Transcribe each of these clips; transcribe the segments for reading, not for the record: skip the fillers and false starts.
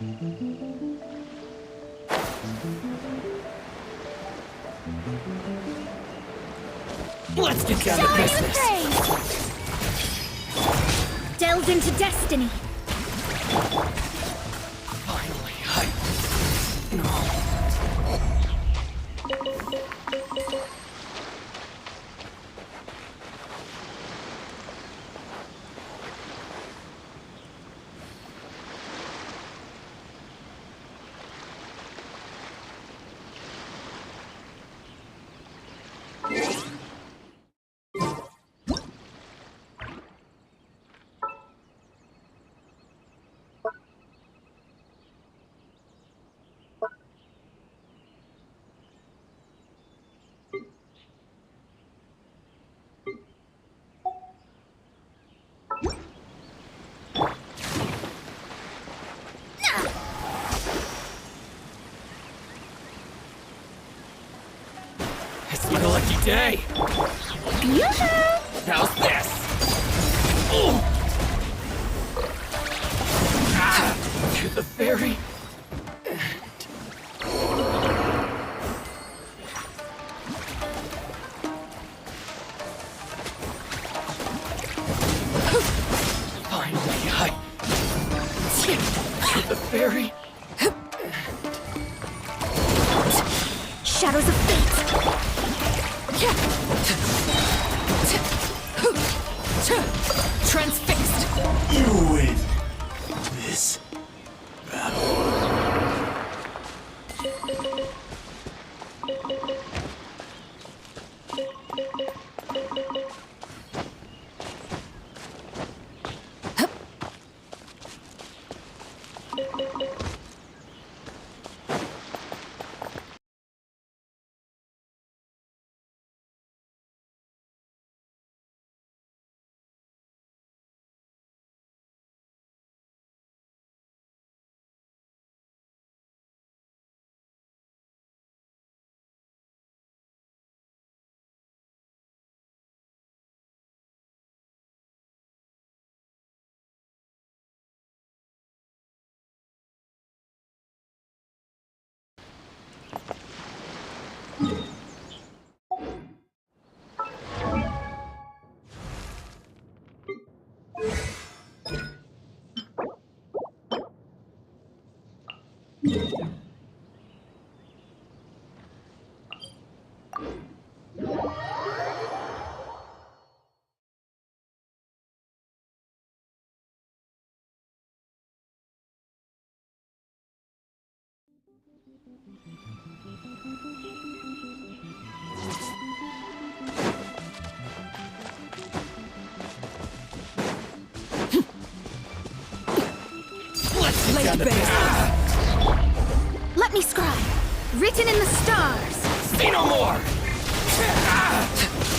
Let's get down to business. Delve into destiny. Finally, it's my lucky day. How's this? To the very end. Finally, to the very Shadows of fate. Transfixed. You win this battle. Laid bare. Let me scribe. Written in the stars. say no more.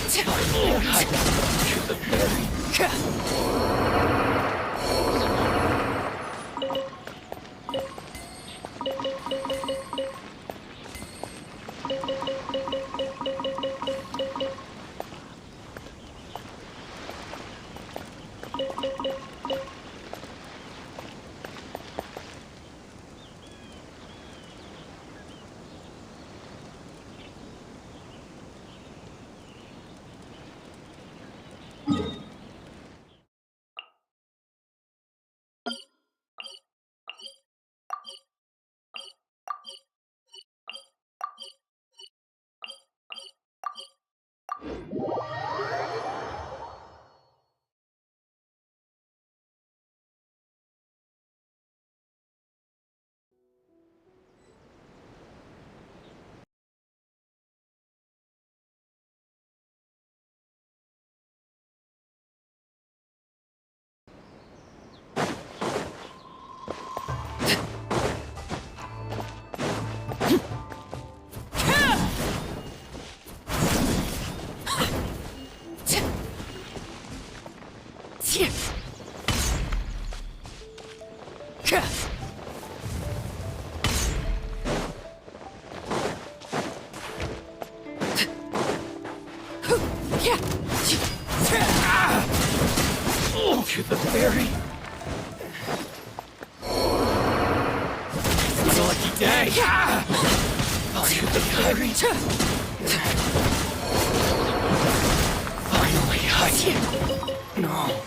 To the very day! Onto the fairy! Finally, No.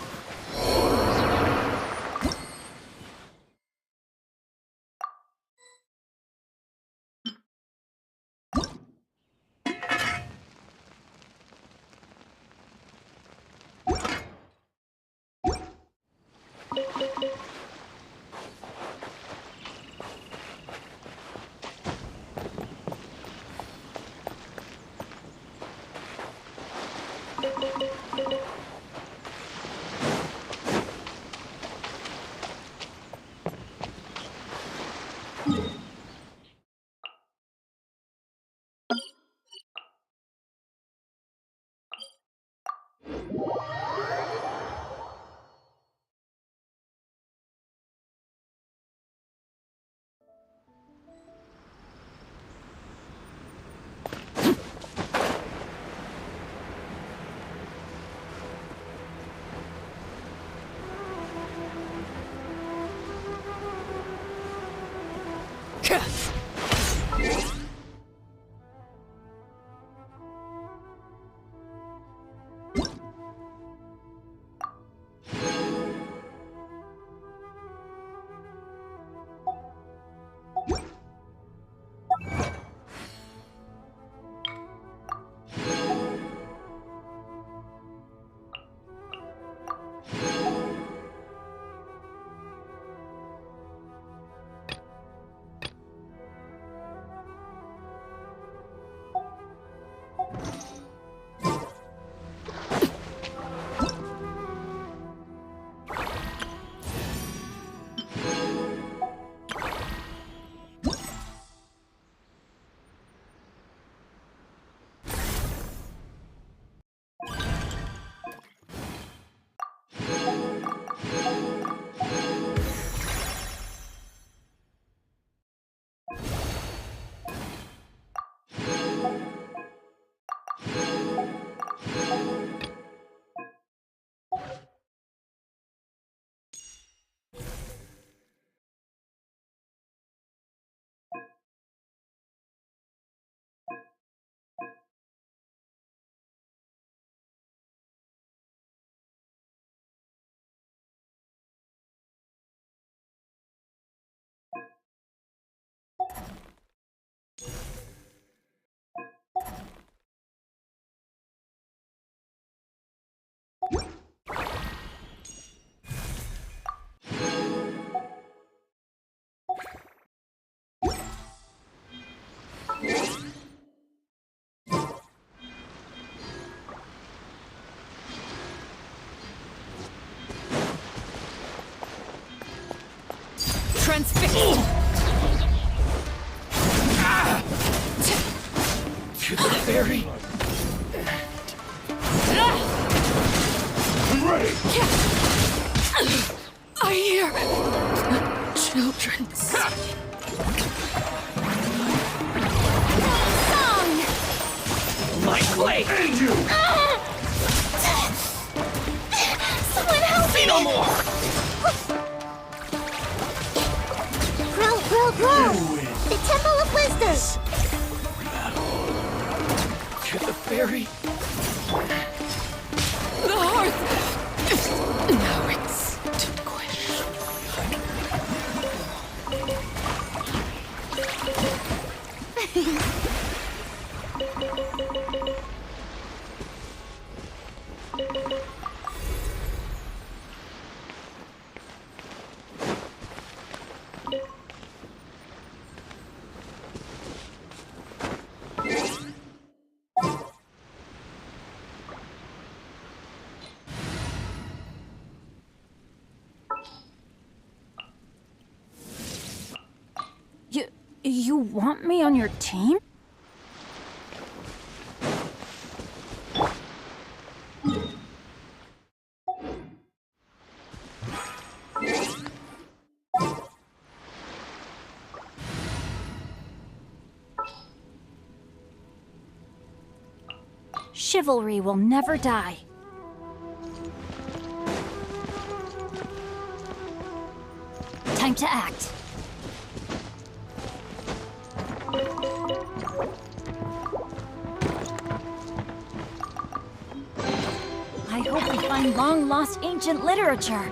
Transfixed! To the fairy! I'm ready! I hear children's song. My blade! And you! Someone help me! Say no more! Grow! You win! The Temple of Wisdom! To the fairy! The hearth! Now it's to question. You want me on your team? Chivalry will never die. Time to act. find long-lost ancient literature.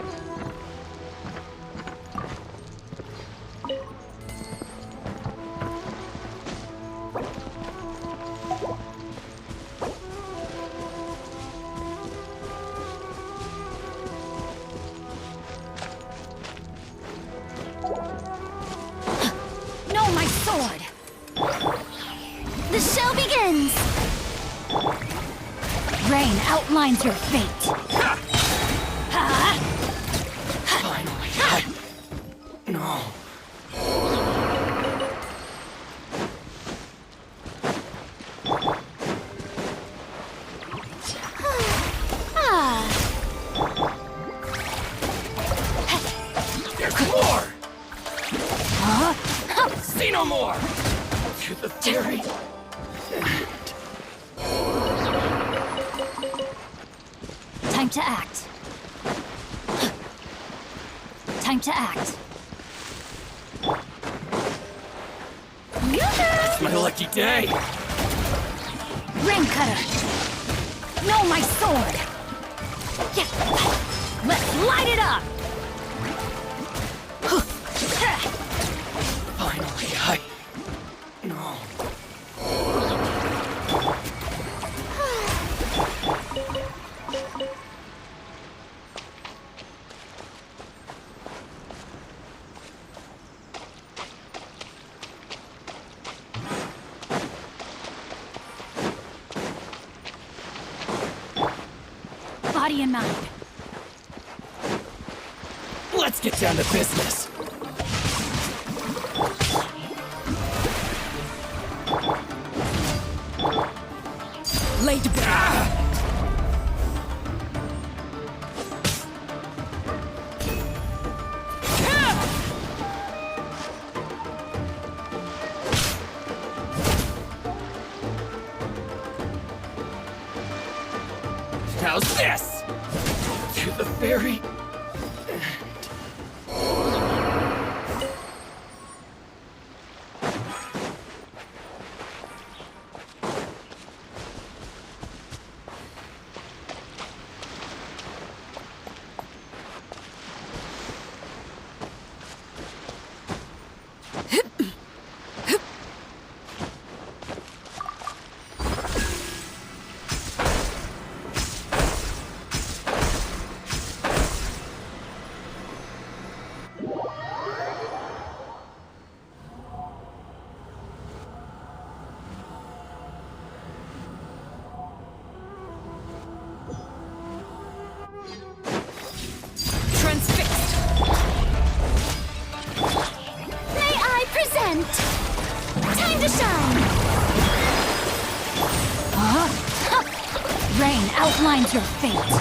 No, my sword! The show begins! Rain outlines your fate. Finally. No. Ah, There's more! huh? See no more! To the fairy. Time to act. Time to act. It's my lucky day! Rain cutter! No, my sword! Yeah. Let's light it up! Finally, No. Body and mind. Let's get down to business. Laid bare. How's this? To the fairy. Transfixed. May I present? Time to shine. Huh? Rain outlines your fate.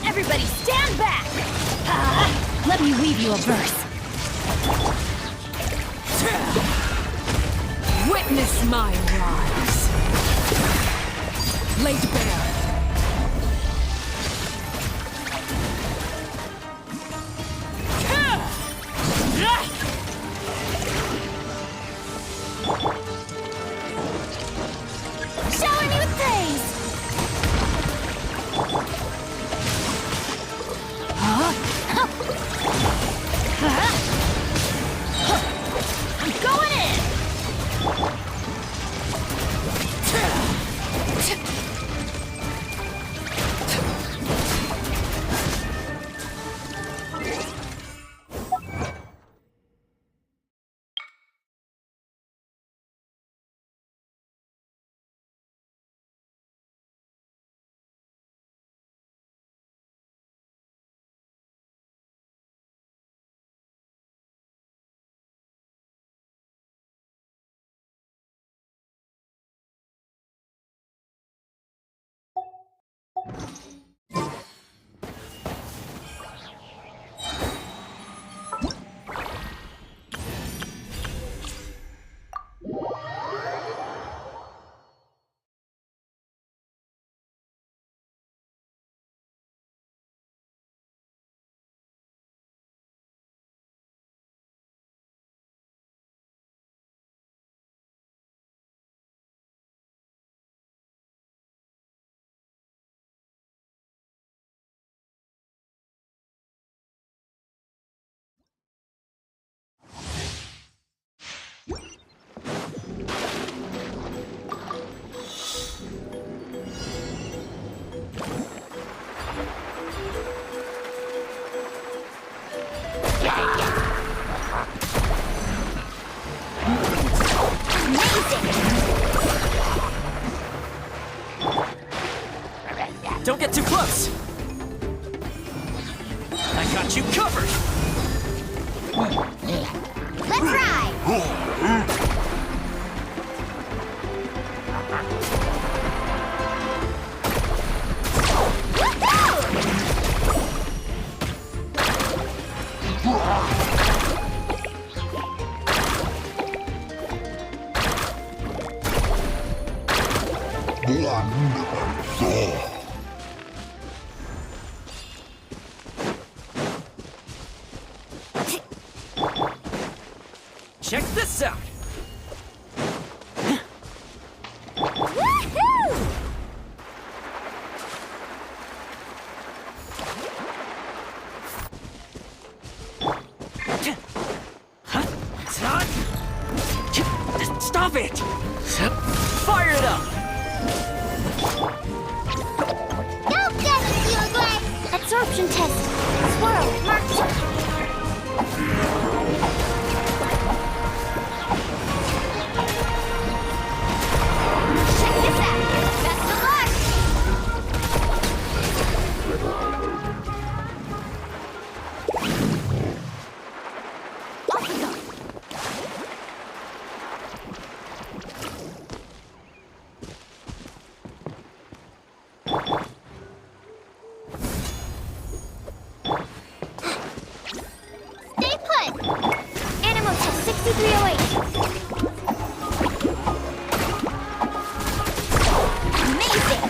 Everybody stand back. Let me weave you a verse. Witness my rise. Laid bare. Shower me with praise! I'm going in! Check this out! Woohoo! Stop it! Fire it up! Go get it, your Gray! Absorption test. Swirl, mark. Check this out! Best of luck! Off we go! Stay put! Animal test 6308. Amazing!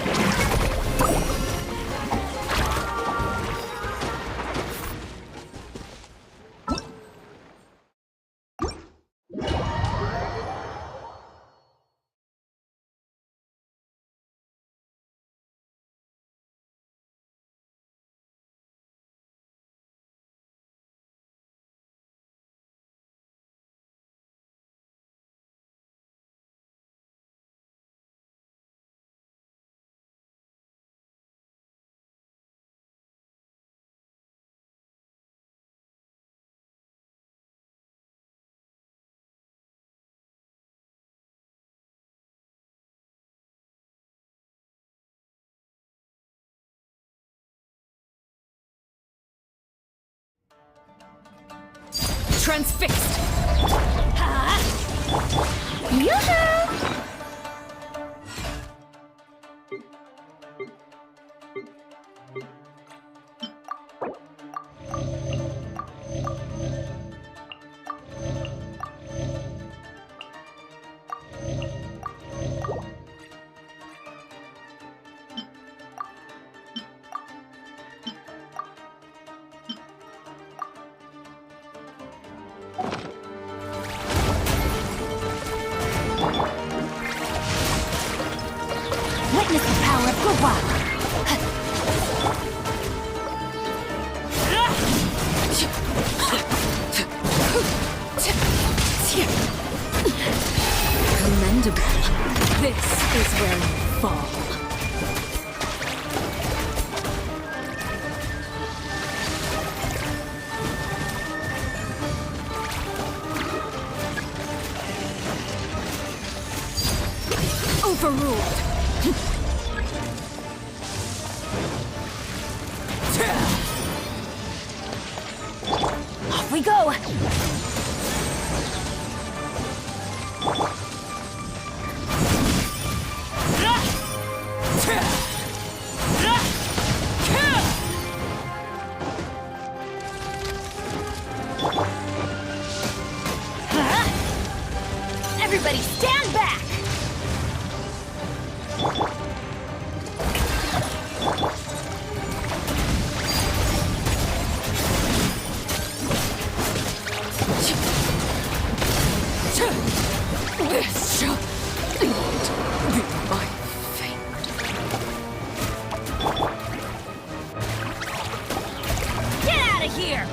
Transfixed! Ha! Yoo-hoo! Witness the power of Gurwa! Commendable. This is where you fall. Overruled. Off we go! Everybody stand back! This shall not be my fate. Get out of here!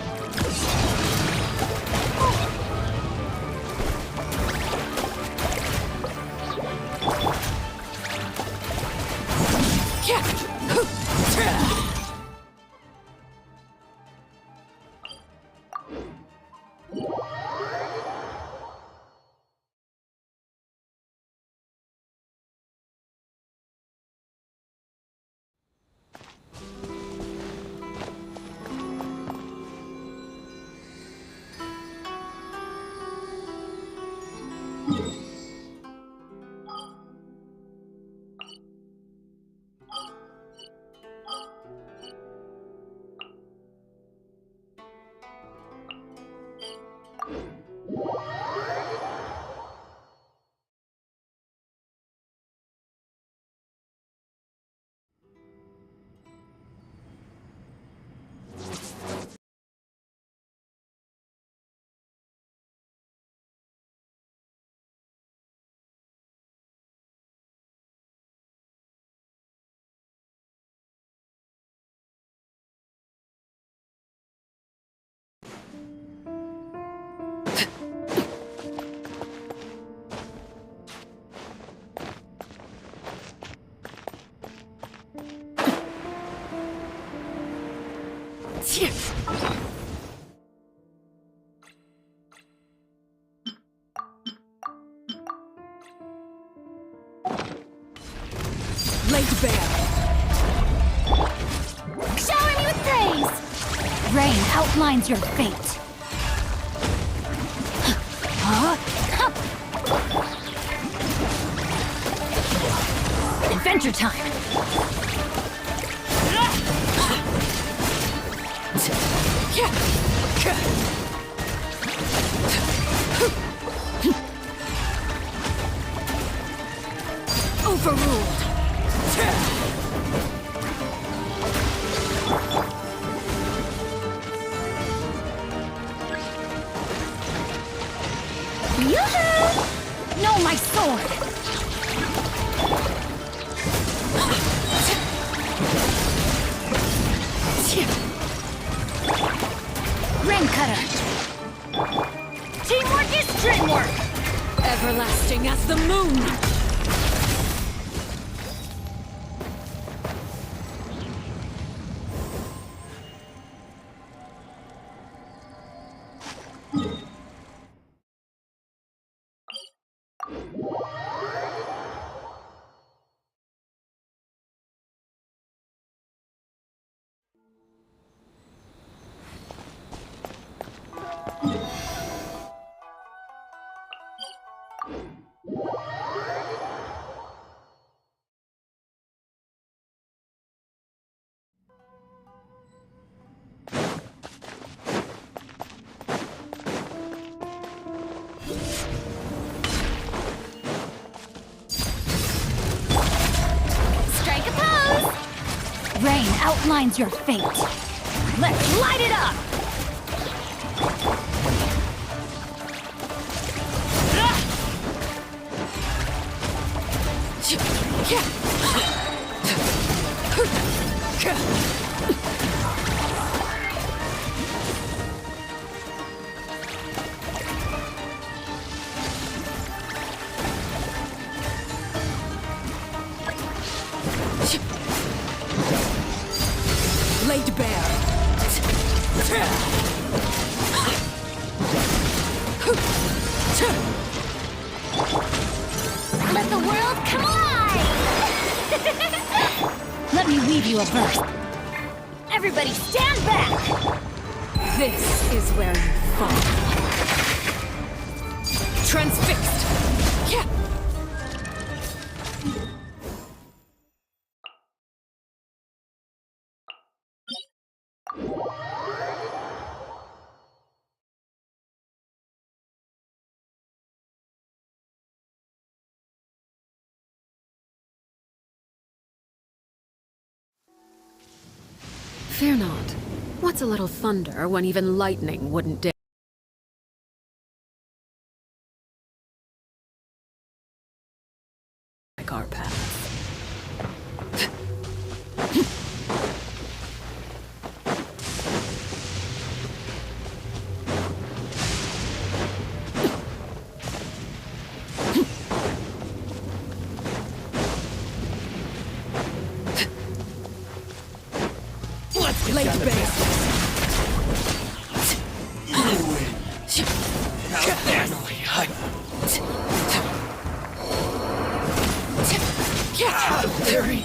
Yeah. Laid bare. Shower me with praise! Rain outlines your fate. Adventure time! Overruled. Yoo-hoo! No, my sword! Rain cutter! Teamwork is dreamwork! Everlasting as the moon. Strike a pose! Rain outlines your fate. Let's light it up! Laid bare. Let the world come alive! Let me weave you a verse. Everybody stand back! This is where you fall. Transfixed. Fear not. What's a little thunder when even lightning wouldn't dare? Our path. Let's get Laid down to bare. business. You win. Now finally, theory.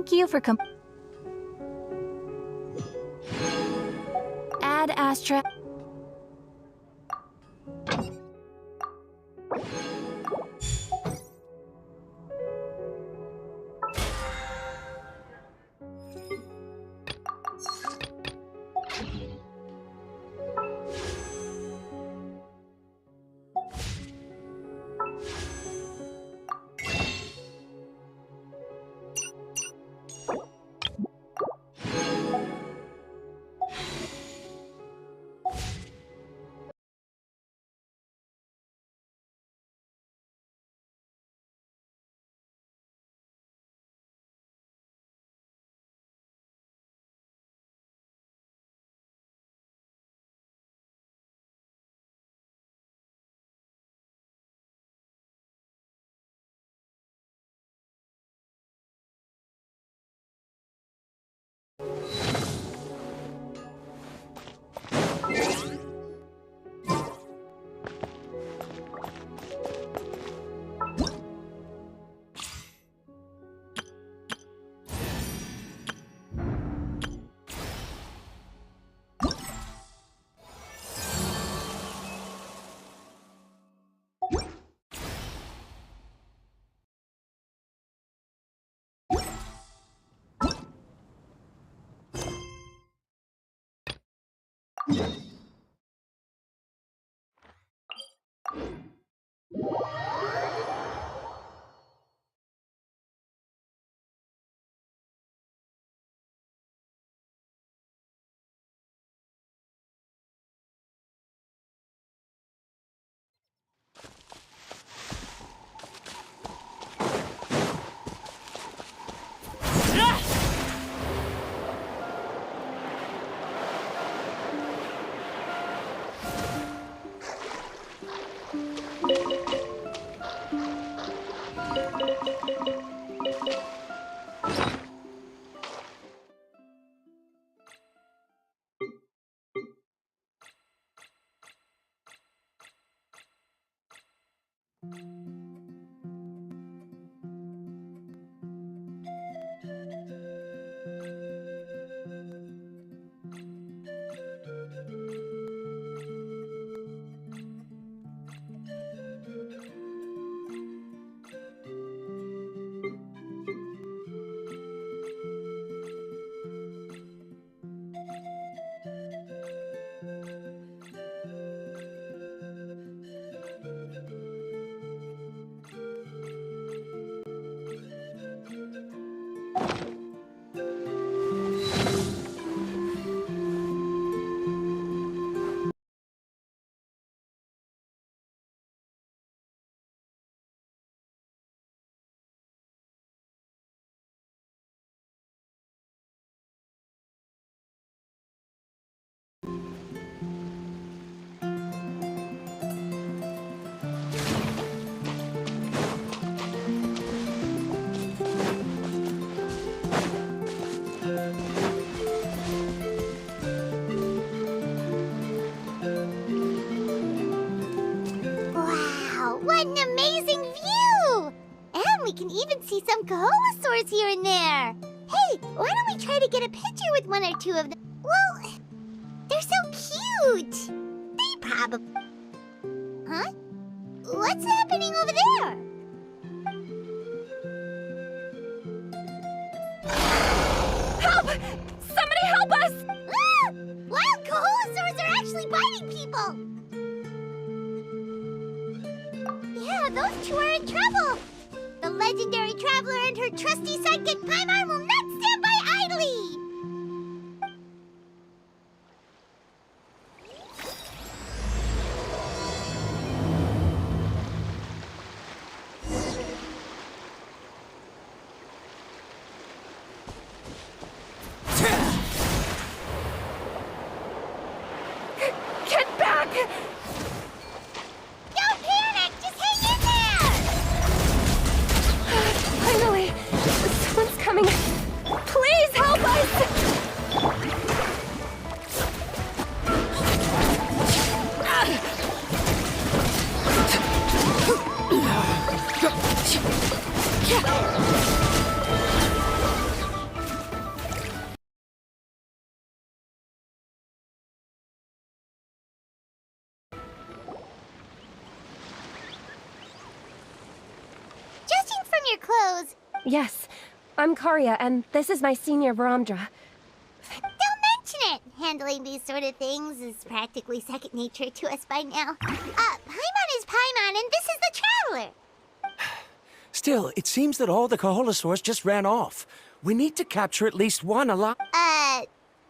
Thank you for Ad Astra. What an amazing view! And we can even see some Kohosaurs here and there. Hey, why don't we try to get a picture with one or two of them? Well, they're so cute. They probably... Huh? What's happening over there? Help! Somebody help us! Ah! Wild Kohosaurs are actually biting people! Yeah, those two are in trouble! The legendary traveler and her trusty sidekick Paimon will not stand by idly! Get back! Don't panic! Just hang in there! Finally! Someone's coming. Please help us! clothes. Yes, I'm Karya, and this is my senior Varamdra. Don't mention it! Handling these sort of things is practically second nature to us by now. Paimon is Paimon, and this is the Traveler! Still, it seems that all the Kaholosaurs just ran off. We need to capture at least one alive.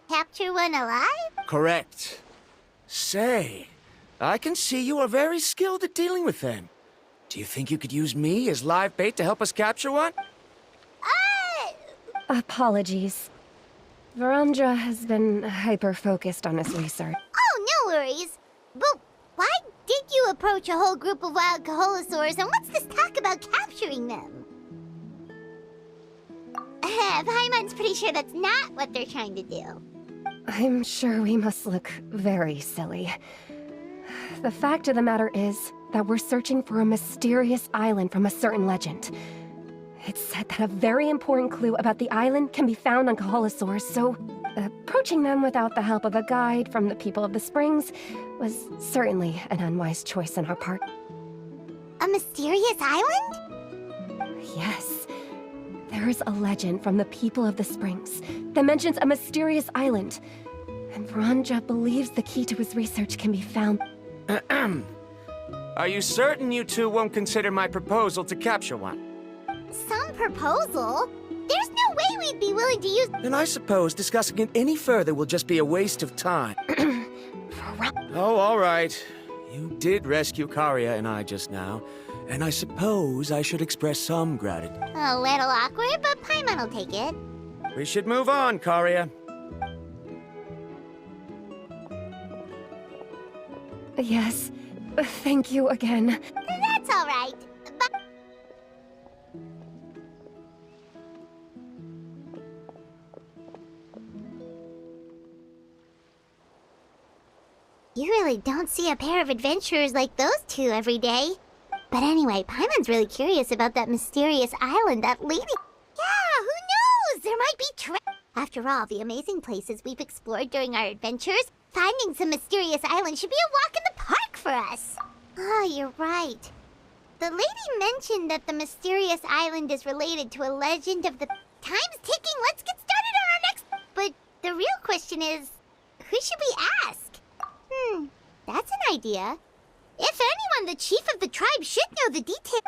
Capture one alive? Correct. Say, I can see you are very skilled at dealing with them. Do you think you could use me as live bait to help us capture one? Apologies. Varamdra has been hyper-focused on his research. Oh, no worries. But why did you approach a whole group of wild Kaholosaurs, and what's this talk about capturing them? Paimon's pretty sure that's not what they're trying to do. I'm sure we must look very silly. The fact of the matter is that we're searching for a mysterious island from a certain legend. It's said that a very important clue about the island can be found on Kaholosaurs, so approaching them without the help of a guide from the people of the Springs was certainly an unwise choice on our part. A mysterious island? Yes. There is a legend from the people of the Springs that mentions a mysterious island, and Varamdra believes the key to his research can be found. Are you certain you two won't consider my proposal to capture one? Some proposal? There's no way we'd be willing to use— Then I suppose discussing it any further will just be a waste of time. Oh, all right. You did rescue Karya and I just now, and I suppose I should express some gratitude. A little awkward, but Paimon will take it. We should move on, Karya. Yes. Thank you again. That's all right. But you really don't see a pair of adventurers like those two every day. But anyway, Paimon's really curious about that mysterious island that lady— Yeah, who knows? There might be After all, the amazing places we've explored during our adventures, finding some mysterious island should be a walk in the park for us. Oh, you're right. The lady mentioned that the mysterious island is related to a legend of the— Time's ticking, let's get started on our next— But the real question is, who should we ask? That's an idea. If anyone, the chief of the tribe should know the details.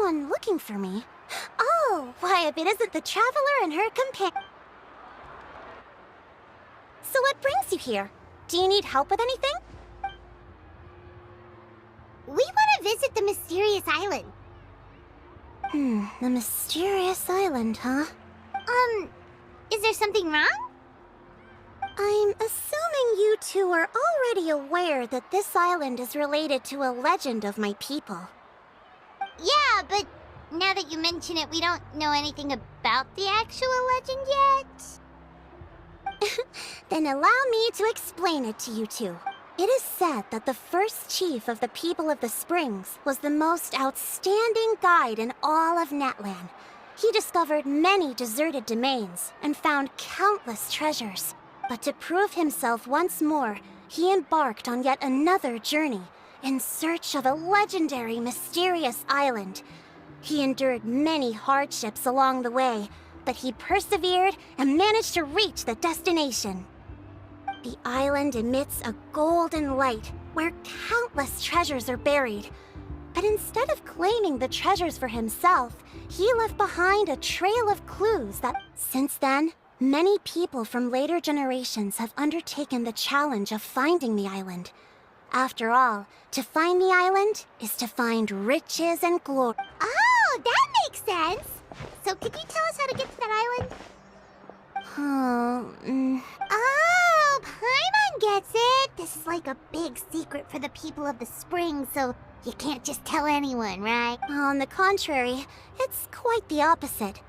someone looking for me. Oh, why, if it isn't the Traveler and her companion. So what brings you here? Do you need help with anything? We want to visit the mysterious island. The mysterious island, huh? Is there something wrong? I'm assuming you two are already aware that this island is related to a legend of my people. Yeah, but now that you mention it, we don't know anything about the actual legend yet. Then allow me to explain it to you two. It is said that the first chief of the people of the Springs was the most outstanding guide in all of Netland. He discovered many deserted domains and found countless treasures. But to prove himself once more, he embarked on yet another journey in search of a legendary, mysterious island. He endured many hardships along the way, but he persevered and managed to reach the destination. The island emits a golden light where countless treasures are buried. But instead of claiming the treasures for himself, he left behind a trail of clues that, since then, many people from later generations have undertaken the challenge of finding the island. After all, to find the island is to find riches and glory. Oh, that makes sense! So could you tell us how to get to that island? Oh, Paimon gets it! This is like a big secret for the people of the Spring, so you can't just tell anyone, right? On the contrary, it's quite the opposite.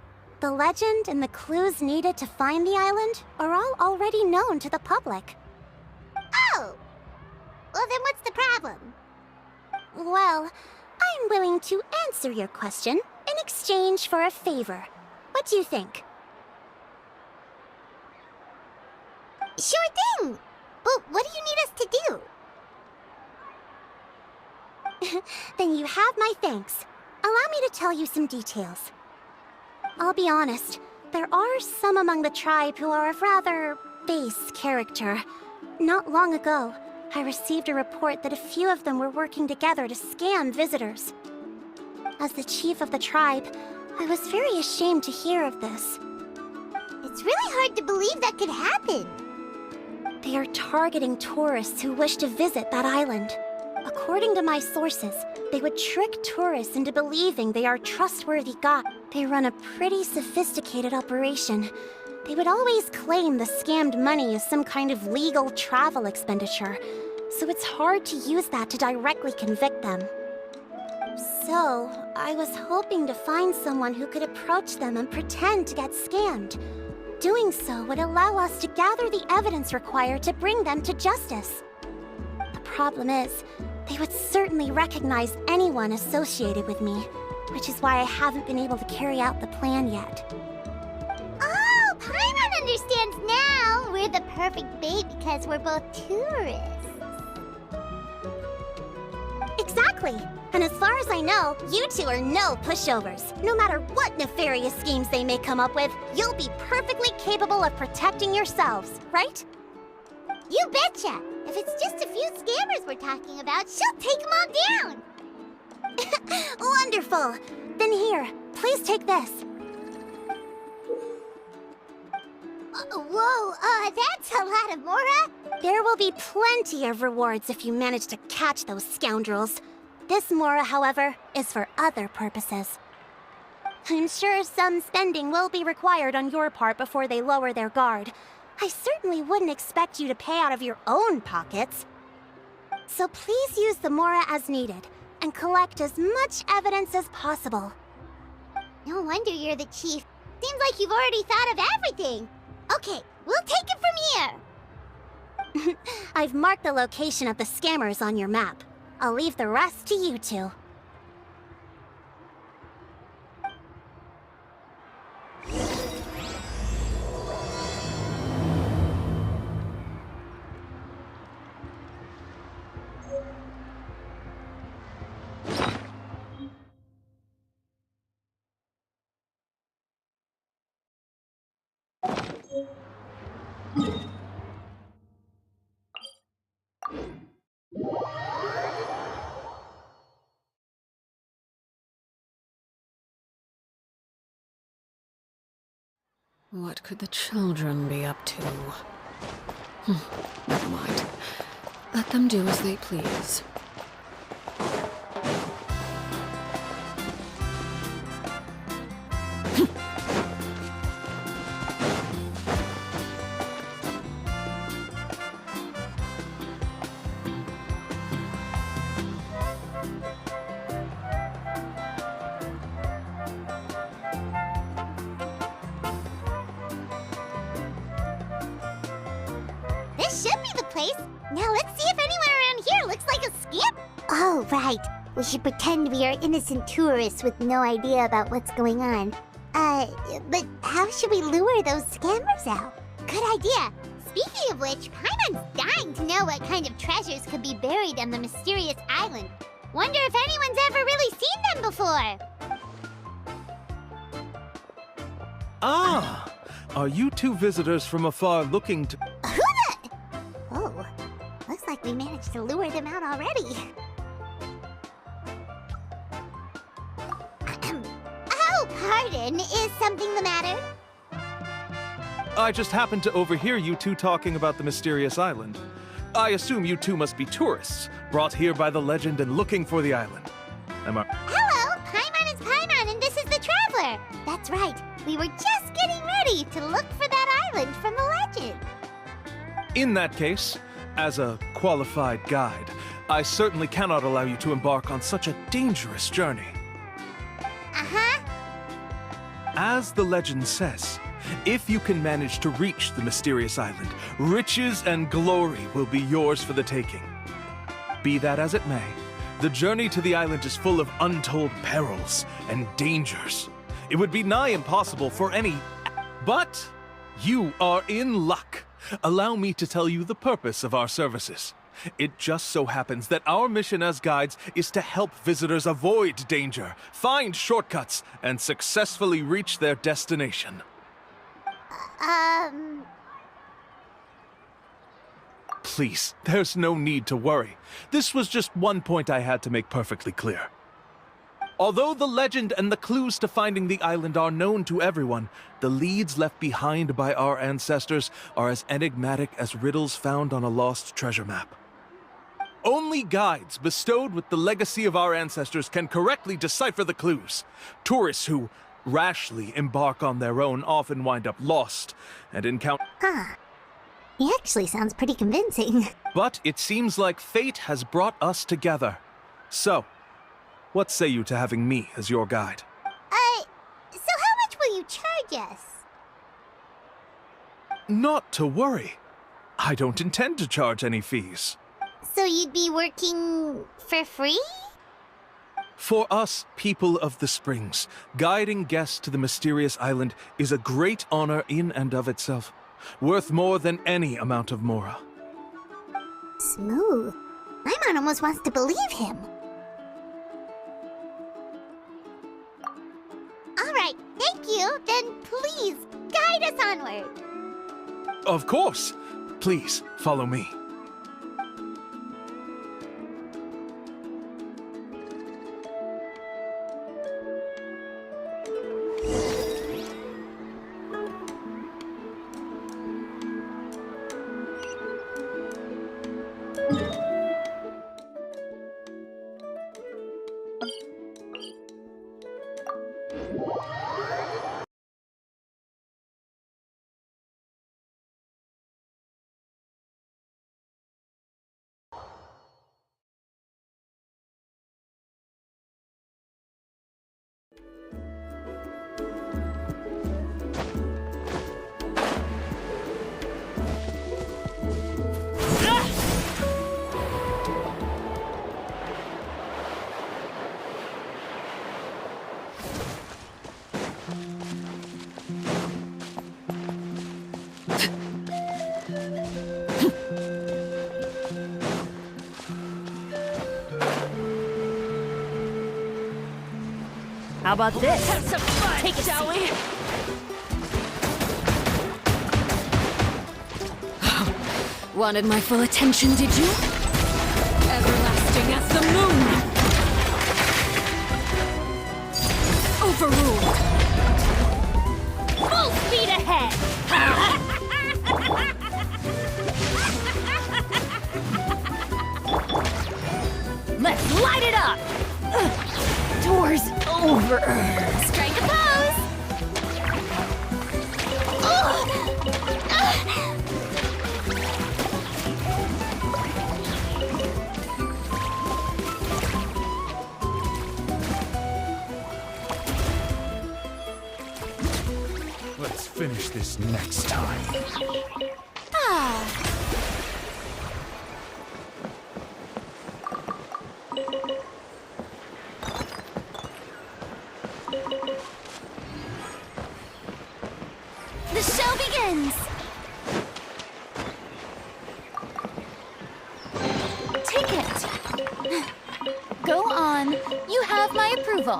The legend and the clues needed to find the island are all already known to the public. Oh! Well, then what's the problem? Well, I'm willing to answer your question in exchange for a favor. What do you think? Sure thing! But what do you need us to do? Then you have my thanks. Allow me to tell you some details. I'll be honest, there are some among the tribe who are of rather base character. Not long ago, I received a report that a few of them were working together to scam visitors. As the chief of the tribe, I was very ashamed to hear of this. It's really hard to believe that could happen. They are targeting tourists who wish to visit that island. According to my sources, they would trick tourists into believing they are trustworthy gods. They run a pretty sophisticated operation. They would always claim the scammed money is some kind of legal travel expenditure, so it's hard to use that to directly convict them. So, I was hoping to find someone who could approach them and pretend to get scammed. Doing so would allow us to gather the evidence required to bring them to justice. The problem is, they would certainly recognize anyone associated with me, which is why I haven't been able to carry out the plan yet. Oh, Paimon understands now! We're the perfect bait because we're both tourists. Exactly! And as far as I know, you two are no pushovers. No matter what nefarious schemes they may come up with, you'll be perfectly capable of protecting yourselves, right? You betcha! If it's just a few scammers we're talking about, she'll take them all down! Wonderful! Then here, please take this. Whoa, that's a lot of Mora! There will be plenty of rewards if you manage to catch those scoundrels. This Mora, however, is for other purposes. I'm sure some spending will be required on your part before they lower their guard. I certainly wouldn't expect you to pay out of your own pockets. So please use the Mora as needed, and collect as much evidence as possible. No wonder you're the chief. Seems like you've already thought of everything. Okay, we'll take it from here. I've marked the location of the scammers on your map. I'll leave the rest to you two. What could the children be up to? Never mind. Let them do as they please. This should be the place. Now let's see if anyone around here looks like a scamp. Oh, right. We should pretend we are innocent tourists with no idea about what's going on. But how should we lure those scammers out? Good idea. Speaking of which, Paimon's dying to know what kind of treasures could be buried on the mysterious island. Wonder if anyone's ever really seen them before. Ah! Are you two visitors from afar looking to... Who the... Oh, looks like we managed to lure them out already. Oh, pardon. Is something the matter? I just happened to overhear you two talking about the mysterious island. I assume you two must be tourists, brought here by the legend and looking for the island. Am I... Hello, Paimon is Paimon, and this is the Traveler. That's right. We were just getting ready to look for that island from the legend. In that case, as a qualified guide, I certainly cannot allow you to embark on such a dangerous journey. Uh-huh. As the legend says, if you can manage to reach the mysterious island, riches and glory will be yours for the taking. Be that as it may, the journey to the island is full of untold perils and dangers. It would be nigh impossible for any... But you are in luck. Allow me to tell you the purpose of our services. It just so happens that our mission as guides is to help visitors avoid danger, find shortcuts, and successfully reach their destination. Please, there's no need to worry. This was just one point I had to make perfectly clear. Although the legend and the clues to finding the island are known to everyone, the leads left behind by our ancestors are as enigmatic as riddles found on a lost treasure map. Only guides bestowed with the legacy of our ancestors can correctly decipher the clues. Tourists who rashly embark on their own often wind up lost and encounter... He actually sounds pretty convincing. But it seems like fate has brought us together. So, what say you to having me as your guide? So how much will you charge us? Not to worry. I don't intend to charge any fees. So you'd be working for free? For us, people of the Springs, guiding guests to the mysterious island is a great honor in and of itself, worth more than any amount of mora. Smooth. Paimon almost wants to believe him. All right, thank you. Then please, guide us onward. Of course. Please, follow me. How about this? Let's have some fun, take it, shall we? Wanted my full attention, did you? Everlasting as the moon! Overruled! Full speed ahead! Let's light it up! Door's over. Strike a pose! Let's finish this next time. The show begins! Take it. Go on. You have my approval.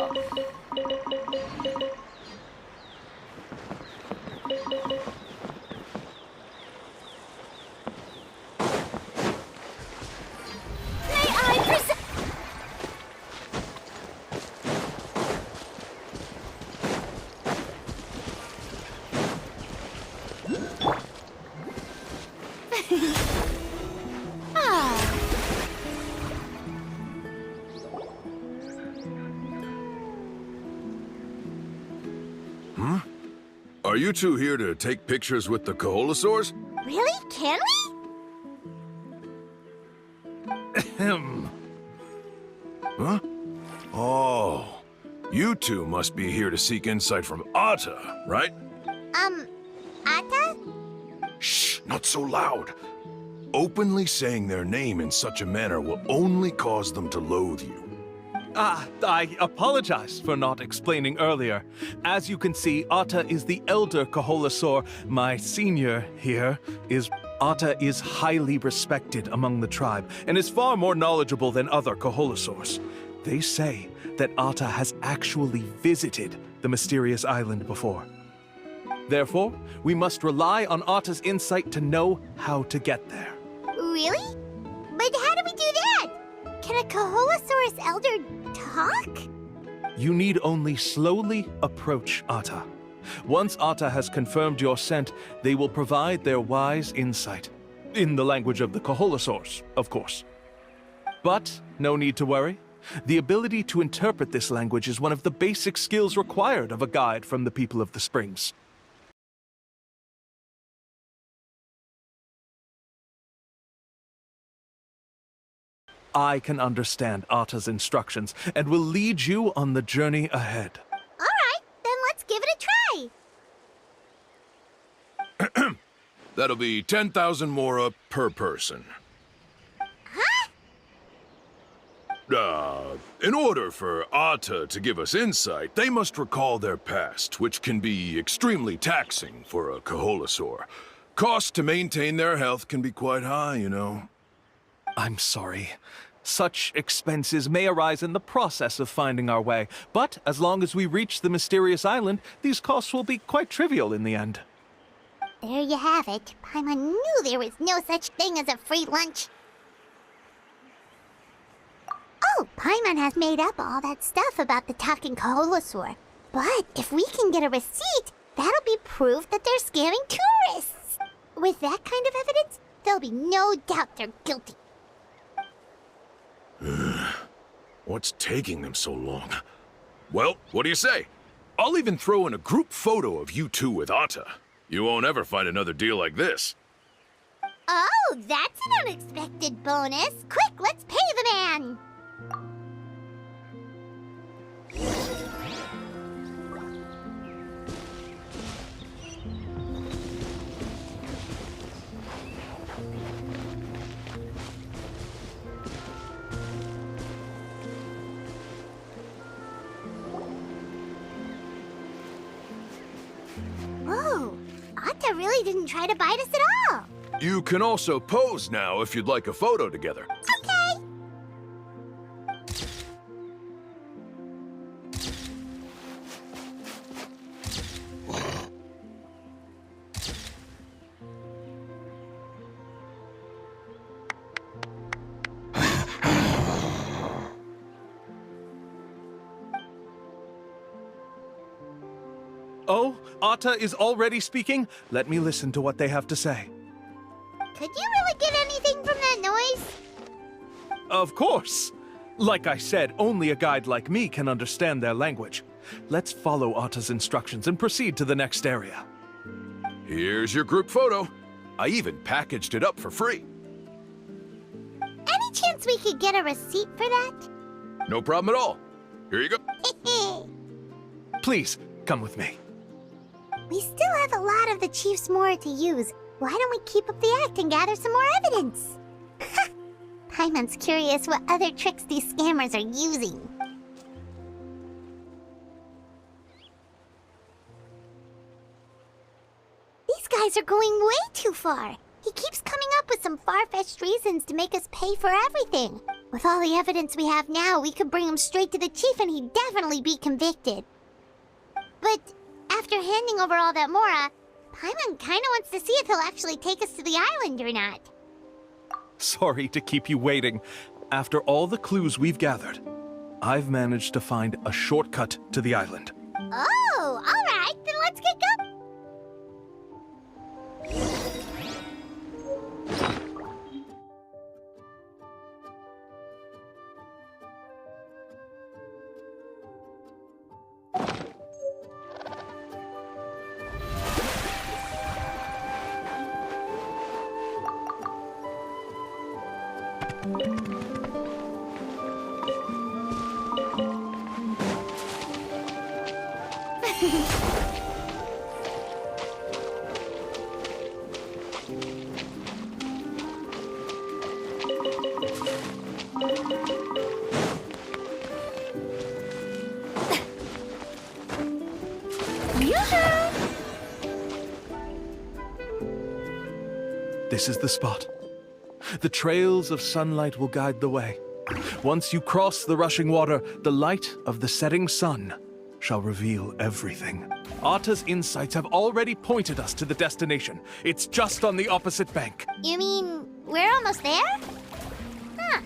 May I present... Are you two here to take pictures with the Koholosaurs? Really? Can we? Ahem. Huh? Oh, you two must be here to seek insight from Atta, right? Atta? Shh, not so loud. Openly saying their name in such a manner will only cause them to loathe you. I apologize for not explaining earlier. As you can see, Atta is the elder Koholosaur. My senior here is... Atta is highly respected among the tribe and is far more knowledgeable than other Koholosaurs. They say that Atta has actually visited the mysterious island before. Therefore, we must rely on Atta's insight to know how to get there. Really? But how do we do that? Can a Koholosaurus elder talk? You need only slowly approach Atta. Once Atta has confirmed your scent, they will provide their wise insight. In the language of the Koholosaurs, of course. But no need to worry. The ability to interpret this language is one of the basic skills required of a guide from the people of the Springs. I can understand Atta's instructions and will lead you on the journey ahead. All right, then let's give it a try. That'll be 10,000 mora per person. In order for Atta to give us insight, they must recall their past, which can be extremely taxing for a Koholosaur. Costs to maintain their health can be quite high, you know. I'm sorry. Such expenses may arise in the process of finding our way, but as long as we reach the mysterious island, these costs will be quite trivial in the end. There you have it. Paimon knew there was no such thing as a free lunch. Oh, Paimon has made up all that stuff about the talking Koholosaur. But if we can get a receipt, that'll be proof that they're scamming tourists. With that kind of evidence, there'll be no doubt they're guilty. What's taking them so long? Well, what do you say? I'll even throw in a group photo of you two with Atta. You won't ever find another deal like this. Oh, that's an unexpected bonus. Quick, let's pay the man. Whoa, Atta really didn't try to bite us at all. You can also pose now if you'd like a photo together. Okay. Oh, Atta is already speaking? Let me listen to what they have to say. Could you really get anything from that noise? Of course! Like I said, only a guide like me can understand their language. Let's follow Atta's instructions and proceed to the next area. Here's your group photo. I even packaged it up for free. Any chance we could get a receipt for that? No problem at all. Here you go. Please, come with me. We still have a lot of the Chief's Mora to use. Why don't we keep up the act and gather some more evidence? Paimon's curious what other tricks these scammers are using. These guys are going way too far. He keeps coming up with some far-fetched reasons to make us pay for everything. With all the evidence we have now, we could bring him straight to the chief and he'd definitely be convicted. But after handing over all that Mora, Paimon kinda wants to see if he'll actually take us to the island or not. Sorry to keep you waiting. After all the clues we've gathered, I've managed to find a shortcut to the island. Oh, alright, then let's get going. This is the spot. The trails of sunlight will guide the way. Once you cross the rushing water, the light of the setting sun shall reveal everything. Atta's insights have already pointed us to the destination. It's just on the opposite bank. You mean we're almost there? Huh.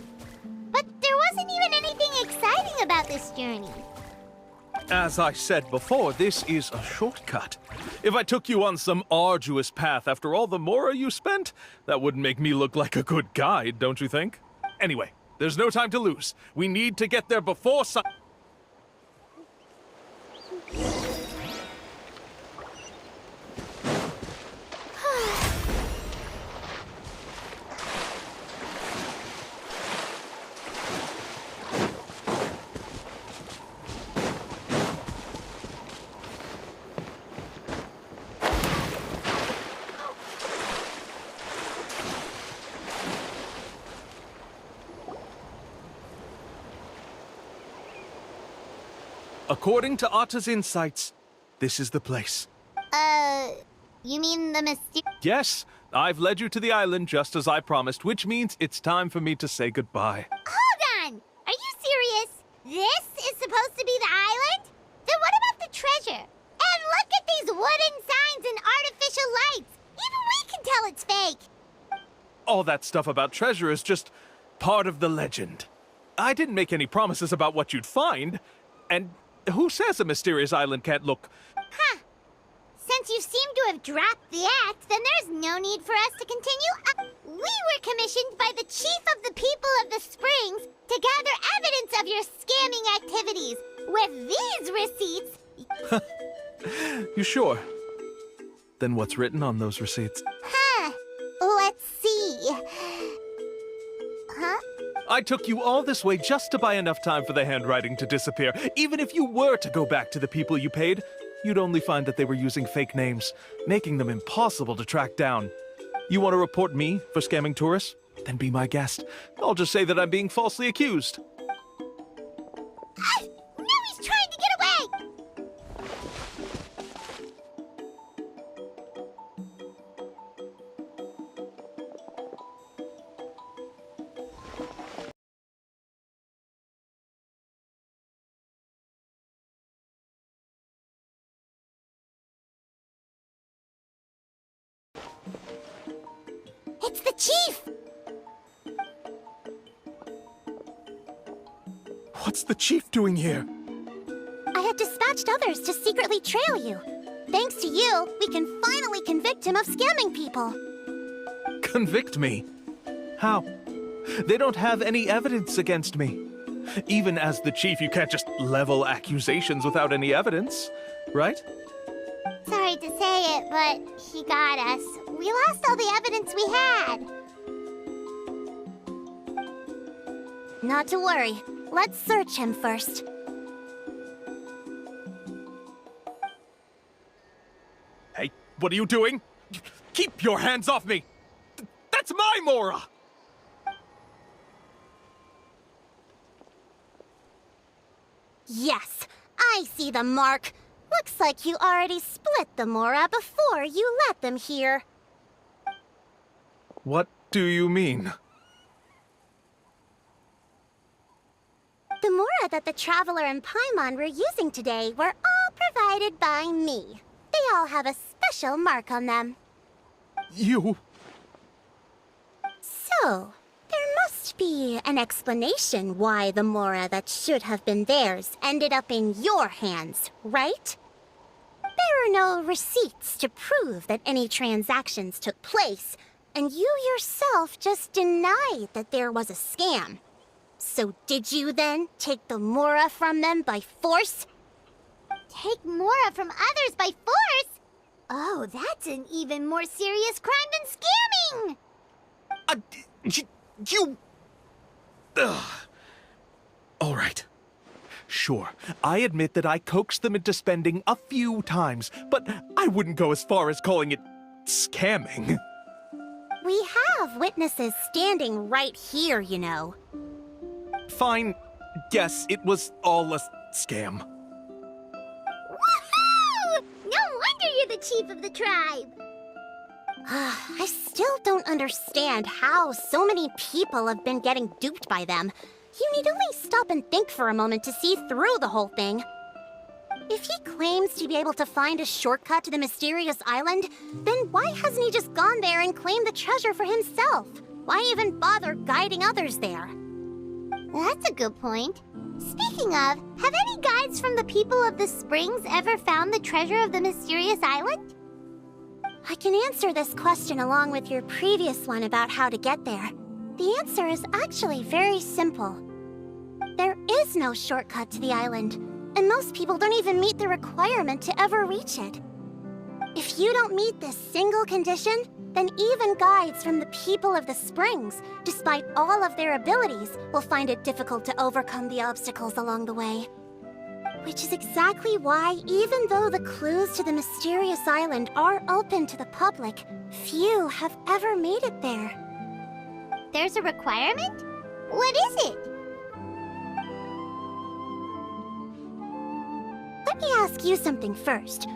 But there wasn't even anything exciting about this journey. As I said before, this is a shortcut. If I took you on some arduous path after all the Mora you spent, that wouldn't make me look like a good guide, don't you think? Anyway, there's no time to lose. We need to get there before sun... According to Atta's insights, this is the place. You mean the mysterious... Yes, I've led you to the island just as I promised, which means it's time for me to say goodbye. Hold on! Are you serious? This is supposed to be the island? Then what about the treasure? And look at these wooden signs and artificial lights! Even we can tell it's fake! All that stuff about treasure is just part of the legend. I didn't make any promises about what you'd find, and who says a mysterious island can't look... Huh. Since you seem to have dropped the act, then there's no need for us to continue. We were commissioned by the chief of the people of the Springs to gather evidence of your scamming activities. With these receipts... You sure? Then what's written on those receipts? Huh. Let's see. Huh? I took you all this way just to buy enough time for the handwriting to disappear. Even if you were to go back to the people you paid, you'd only find that they were using fake names, making them impossible to track down. You want to report me for scamming tourists? Then be my guest. I'll just say that I'm being falsely accused. No, he's trying to get away! It's the chief! What's the chief doing here? I had dispatched others to secretly trail you. thanks to you, we can finally convict him of scamming people. Convict me? How? They don't have any evidence against me. Even as the chief, you can't just level accusations without any evidence, right? Sorry to say it, but he got us. We lost all the evidence we had. Not to worry. Let's search him first. Hey, what are you doing? Keep your hands off me! That's my Mora! Yes, I see the mark. Looks like you already split the Mora before you let them here. What do you mean? The Mora that the Traveler and Paimon were using today were all provided by me. They all have a special mark on them. You... So, there must be an explanation why the Mora that should have been theirs ended up in your hands, right? There are no receipts to prove that any transactions took place, and you yourself just denied that there was a scam. So did you then take the Mora from them by force? Take Mora from others by force? Oh, that's an even more serious crime than scamming! You... Ugh. All right. Sure, I admit that I coaxed them into spending a few times, but I wouldn't go as far as calling it scamming. We have witnesses standing right here, you know. Fine. Yes, it was all a scam. Woohoo! No wonder you're the chief of the tribe! I still don't understand how so many people have been getting duped by them. You need only stop and think for a moment to see through the whole thing. If he claims to be able to find a shortcut to the mysterious island, then why hasn't he just gone there and claimed the treasure for himself? Why even bother guiding others there? That's a good point. Speaking of, have any guides from the people of the Springs ever found the treasure of the mysterious island? I can answer this question along with your previous one about how to get there. The answer is actually very simple. There is no shortcut to the island, and most people don't even meet the requirement to ever reach it. If you don't meet this single condition, then even guides from the people of the Springs, despite all of their abilities, will find it difficult to overcome the obstacles along the way. Which is exactly why, even though the clues to the mysterious island are open to the public, few have ever made it there. There's a requirement? What is it? Let me ask you something first.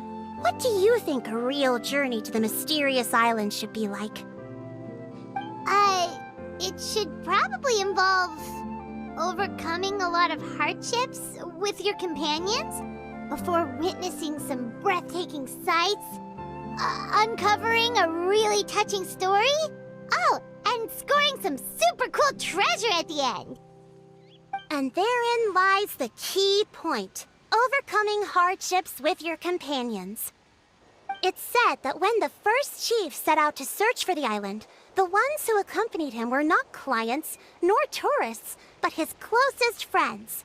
What do you think a real journey to the mysterious island should be like? It should probably involve overcoming a lot of hardships with your companions before witnessing some breathtaking sights, uncovering a really touching story, oh, and scoring some super cool treasure at the end. And therein lies the key point. Overcoming hardships with your companions. It's said that when the first chief set out to search for the island, the ones who accompanied him were not clients nor tourists, but his closest friends.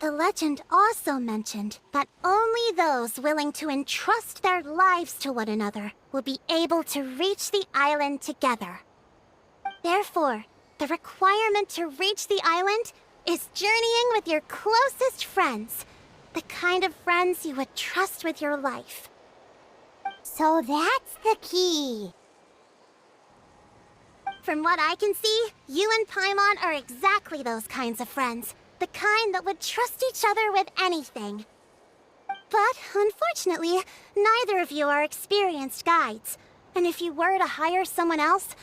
The legend also mentioned that only those willing to entrust their lives to one another will be able to reach the island together. Therefore, the requirement to reach the island is journeying with your closest friends. The kind of friends you would trust with your life. So that's the key. From what I can see, you and Paimon are exactly those kinds of friends. The kind that would trust each other with anything. But, unfortunately, neither of you are experienced guides. And if you were to hire someone else,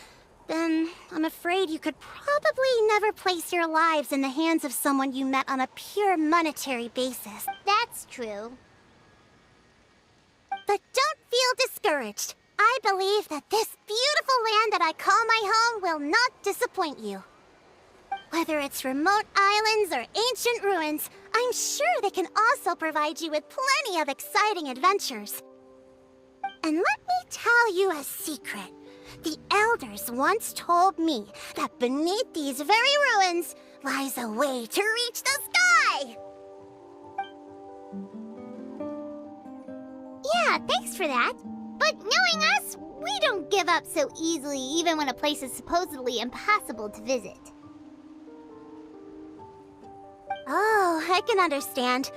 then I'm afraid you could probably never place your lives in the hands of someone you met on a pure monetary basis. That's true. But don't feel discouraged. I believe that this beautiful land that I call my home will not disappoint you. Whether it's remote islands or ancient ruins, I'm sure they can also provide you with plenty of exciting adventures. And let me tell you a secret. The elders once told me that beneath these very ruins lies a way to reach the sky! Yeah, thanks for that. But knowing us, we don't give up so easily even when a place is supposedly impossible to visit. Oh, I can understand.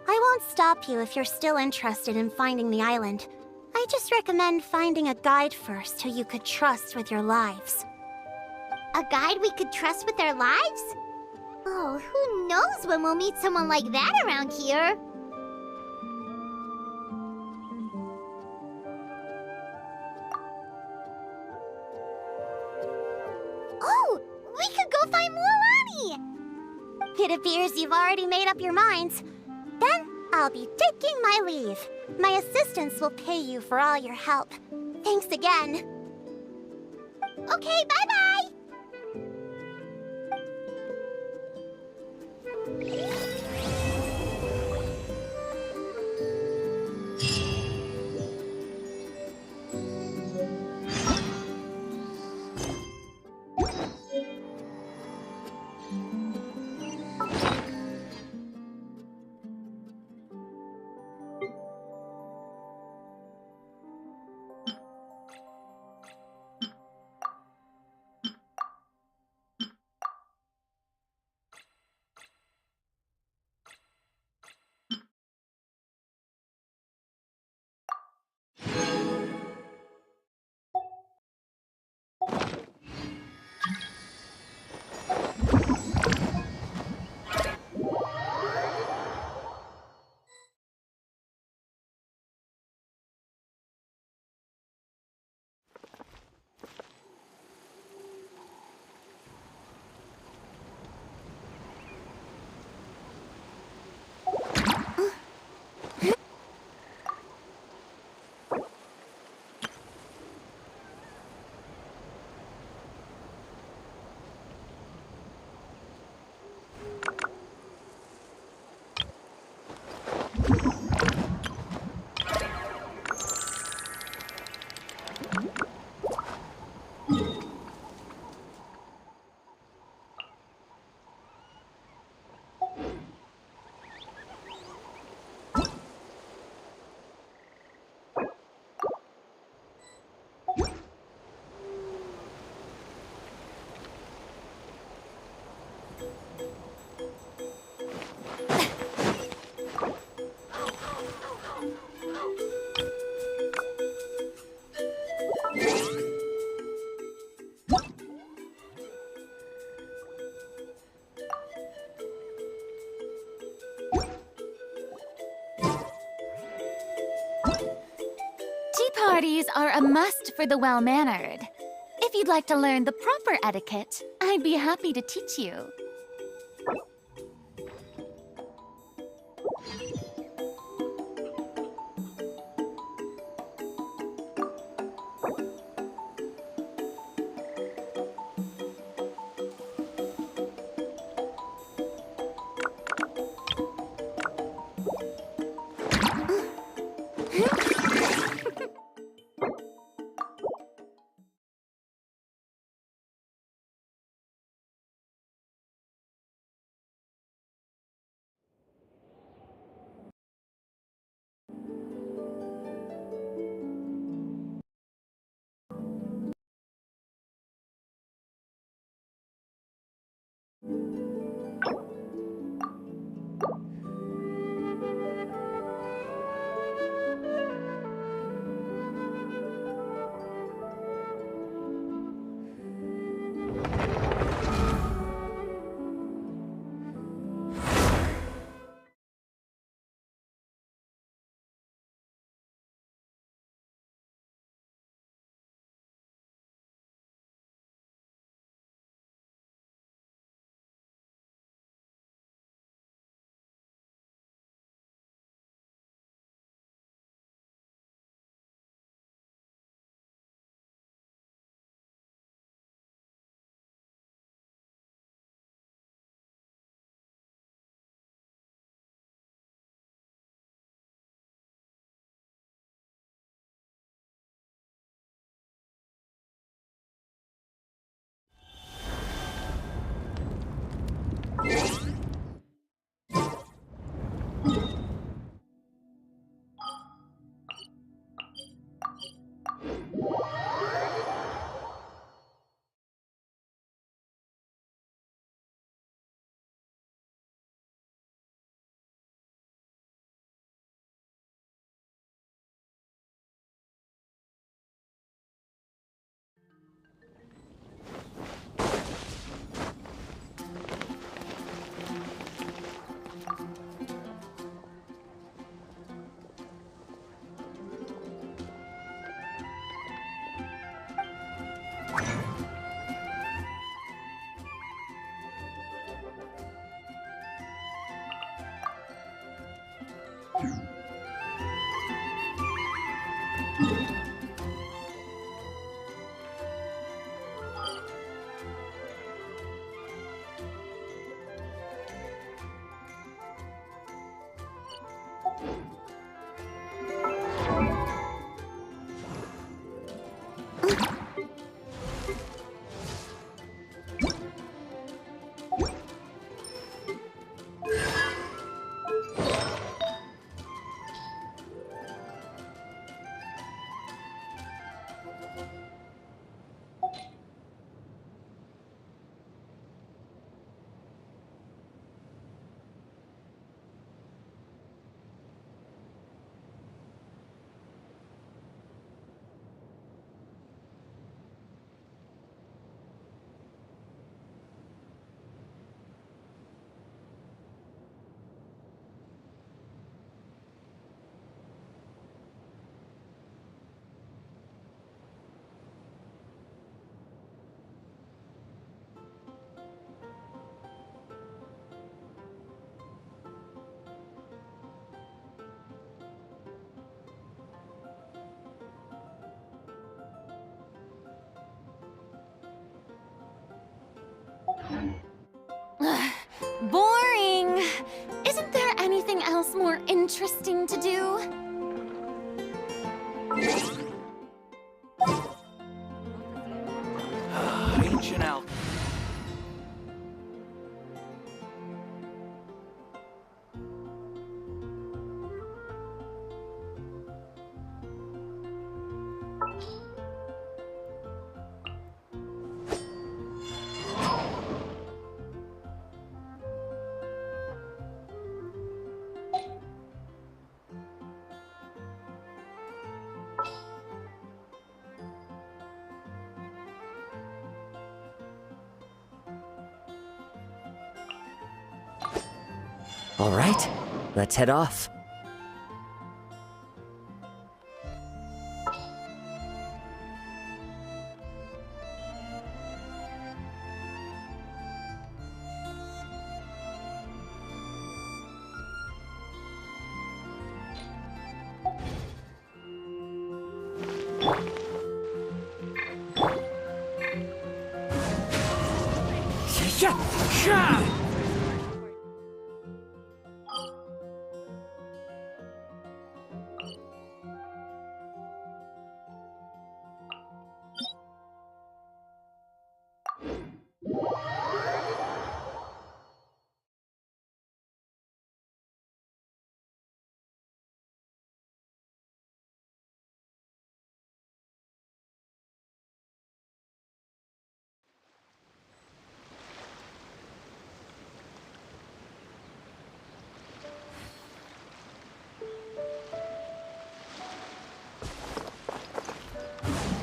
I won't stop you if you're still interested in finding the island. I just recommend finding a guide first who you could trust with your lives. A guide we could trust with our lives? Oh, who knows when we'll meet someone like that around here? Oh, we could go find Mulani! It appears you've already made up your minds. Then I'll be taking my leave. My assistants will pay you for all your help. Thanks again. Okay, bye-bye! Parties are a must for the well-mannered. If you'd like to learn the proper etiquette, I'd be happy to teach you. Boring! Isn't there anything else more interesting to do? Ancient Al. All right, let's head off.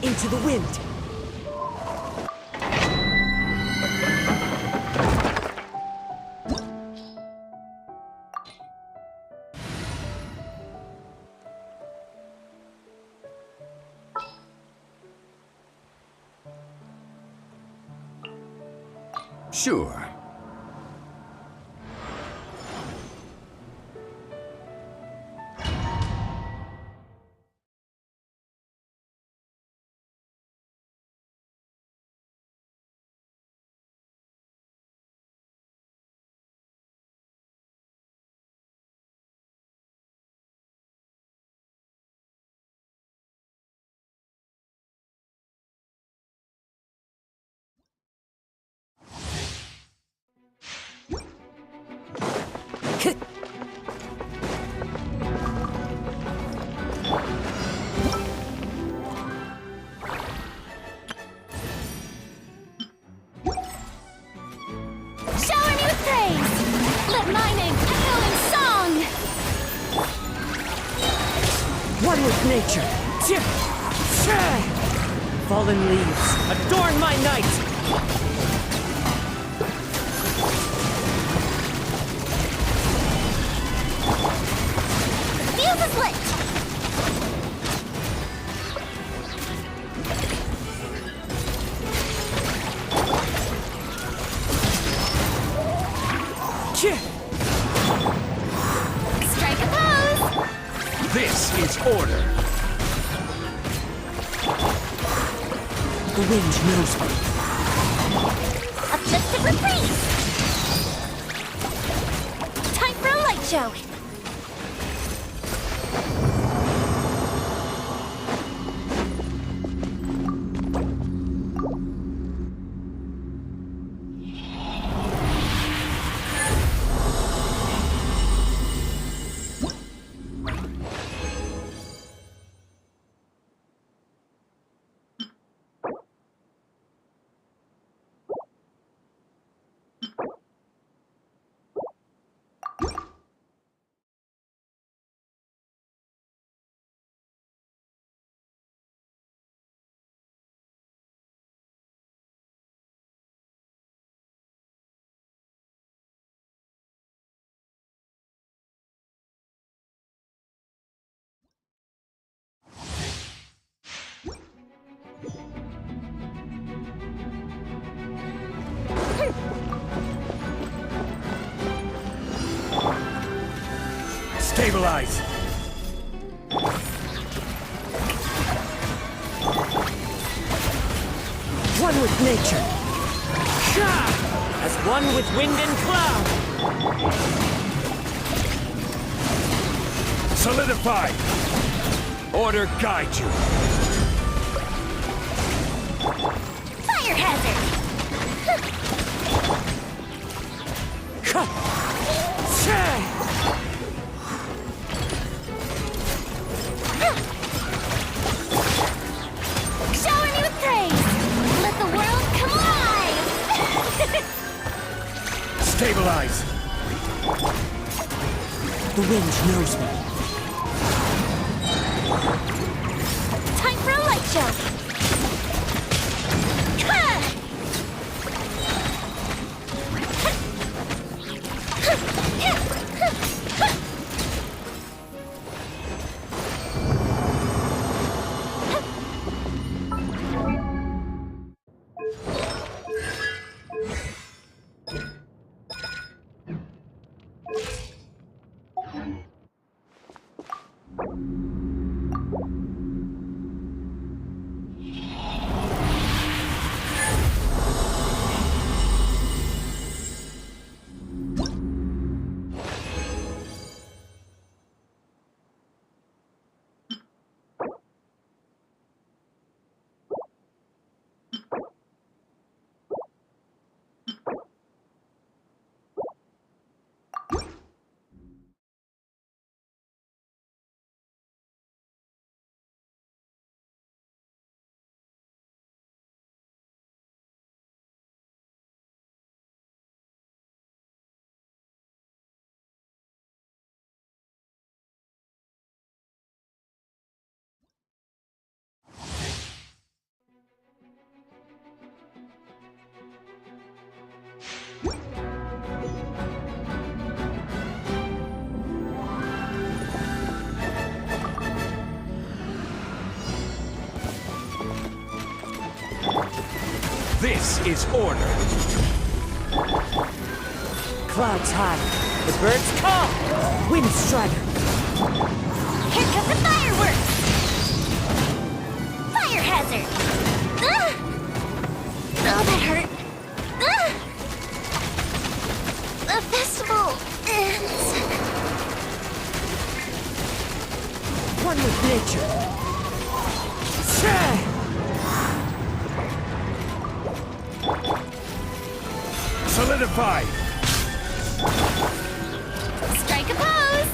Into the wind! Sure. Shower me with praise! Let my name echo in song! One with nature! Fallen leaves, adorn my night! Fuse is lit! Strike a pose! This is order. The wind knows me. Objective reprise! Time for a light show! Stabilize! One with nature. As one with wind and cloud. Solidify! Order guide you. Fire hazard! Shower me with praise! Let the world come alive! Stabilize! The wind knows me. Time for a light show! This is order. Clouds high. The birds call. Wind strider. Here come the fireworks! Fire hazard! Ah! Oh, that hurt! Ah! The festival ends! One with nature. Solidify! Strike a pose!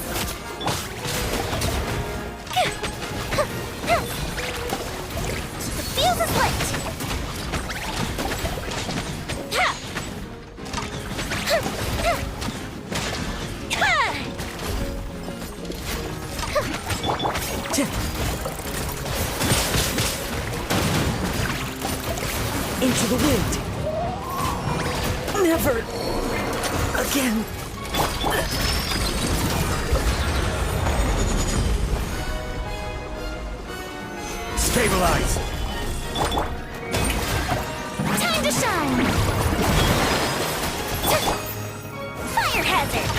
The fuse is lit! Into the wind. Never again. Stabilize! Time to shine! Fire hazard!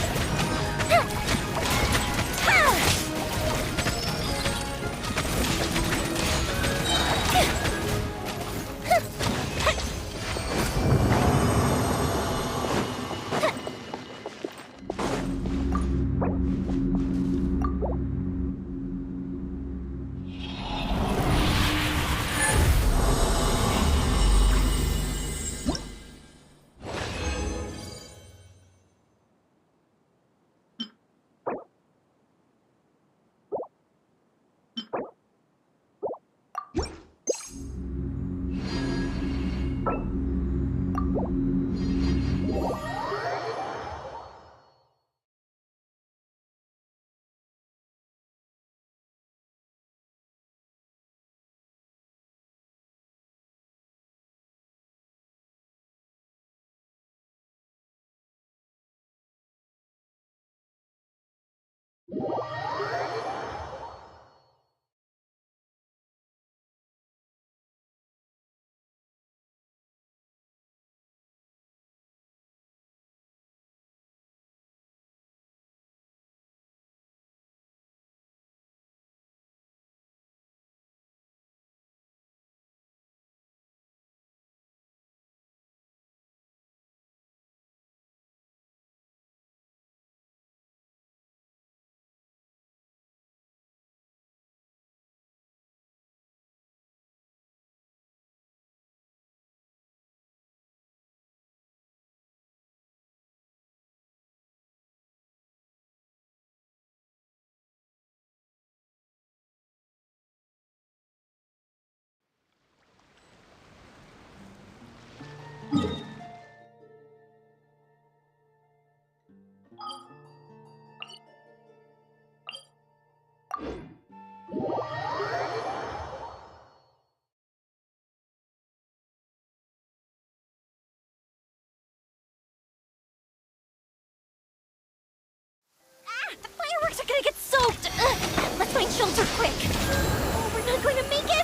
filter quick! Oh, we're not going to make it!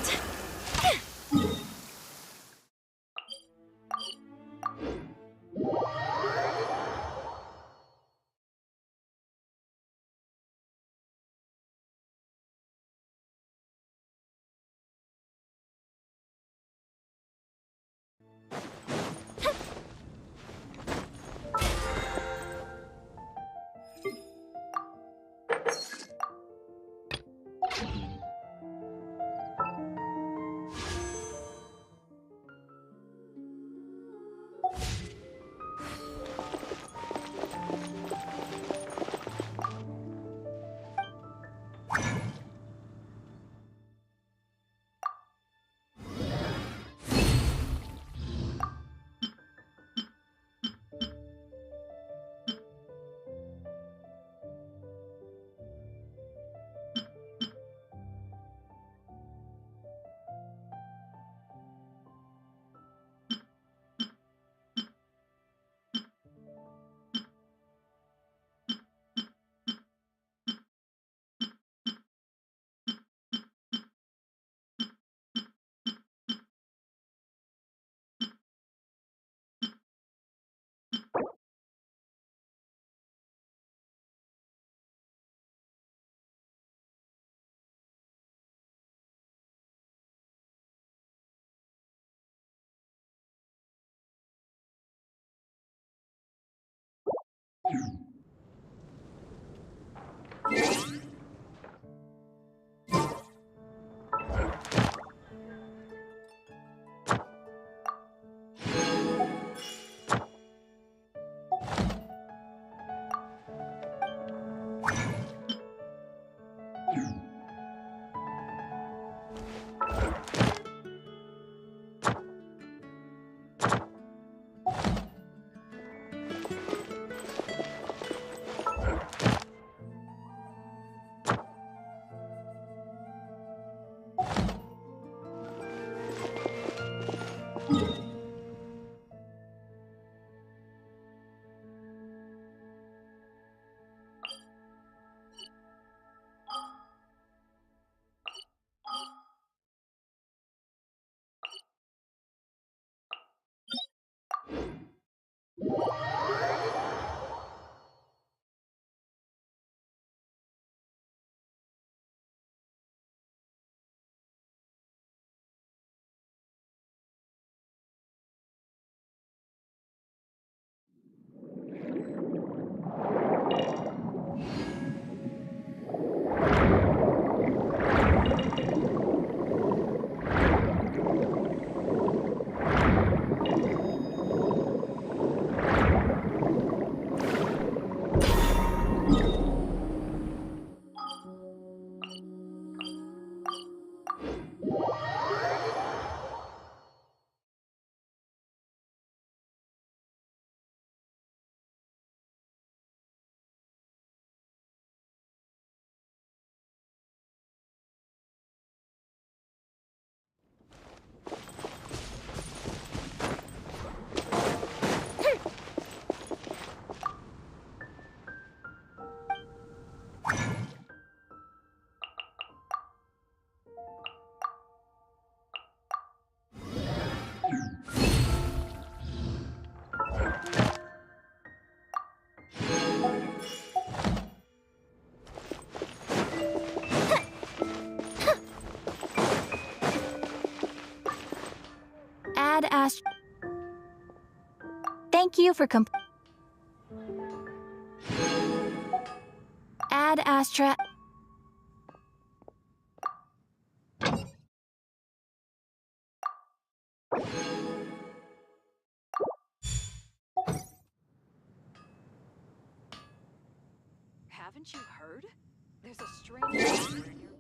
Add Thank you for Add Astra. Haven't you heard? There's a strange monster in your...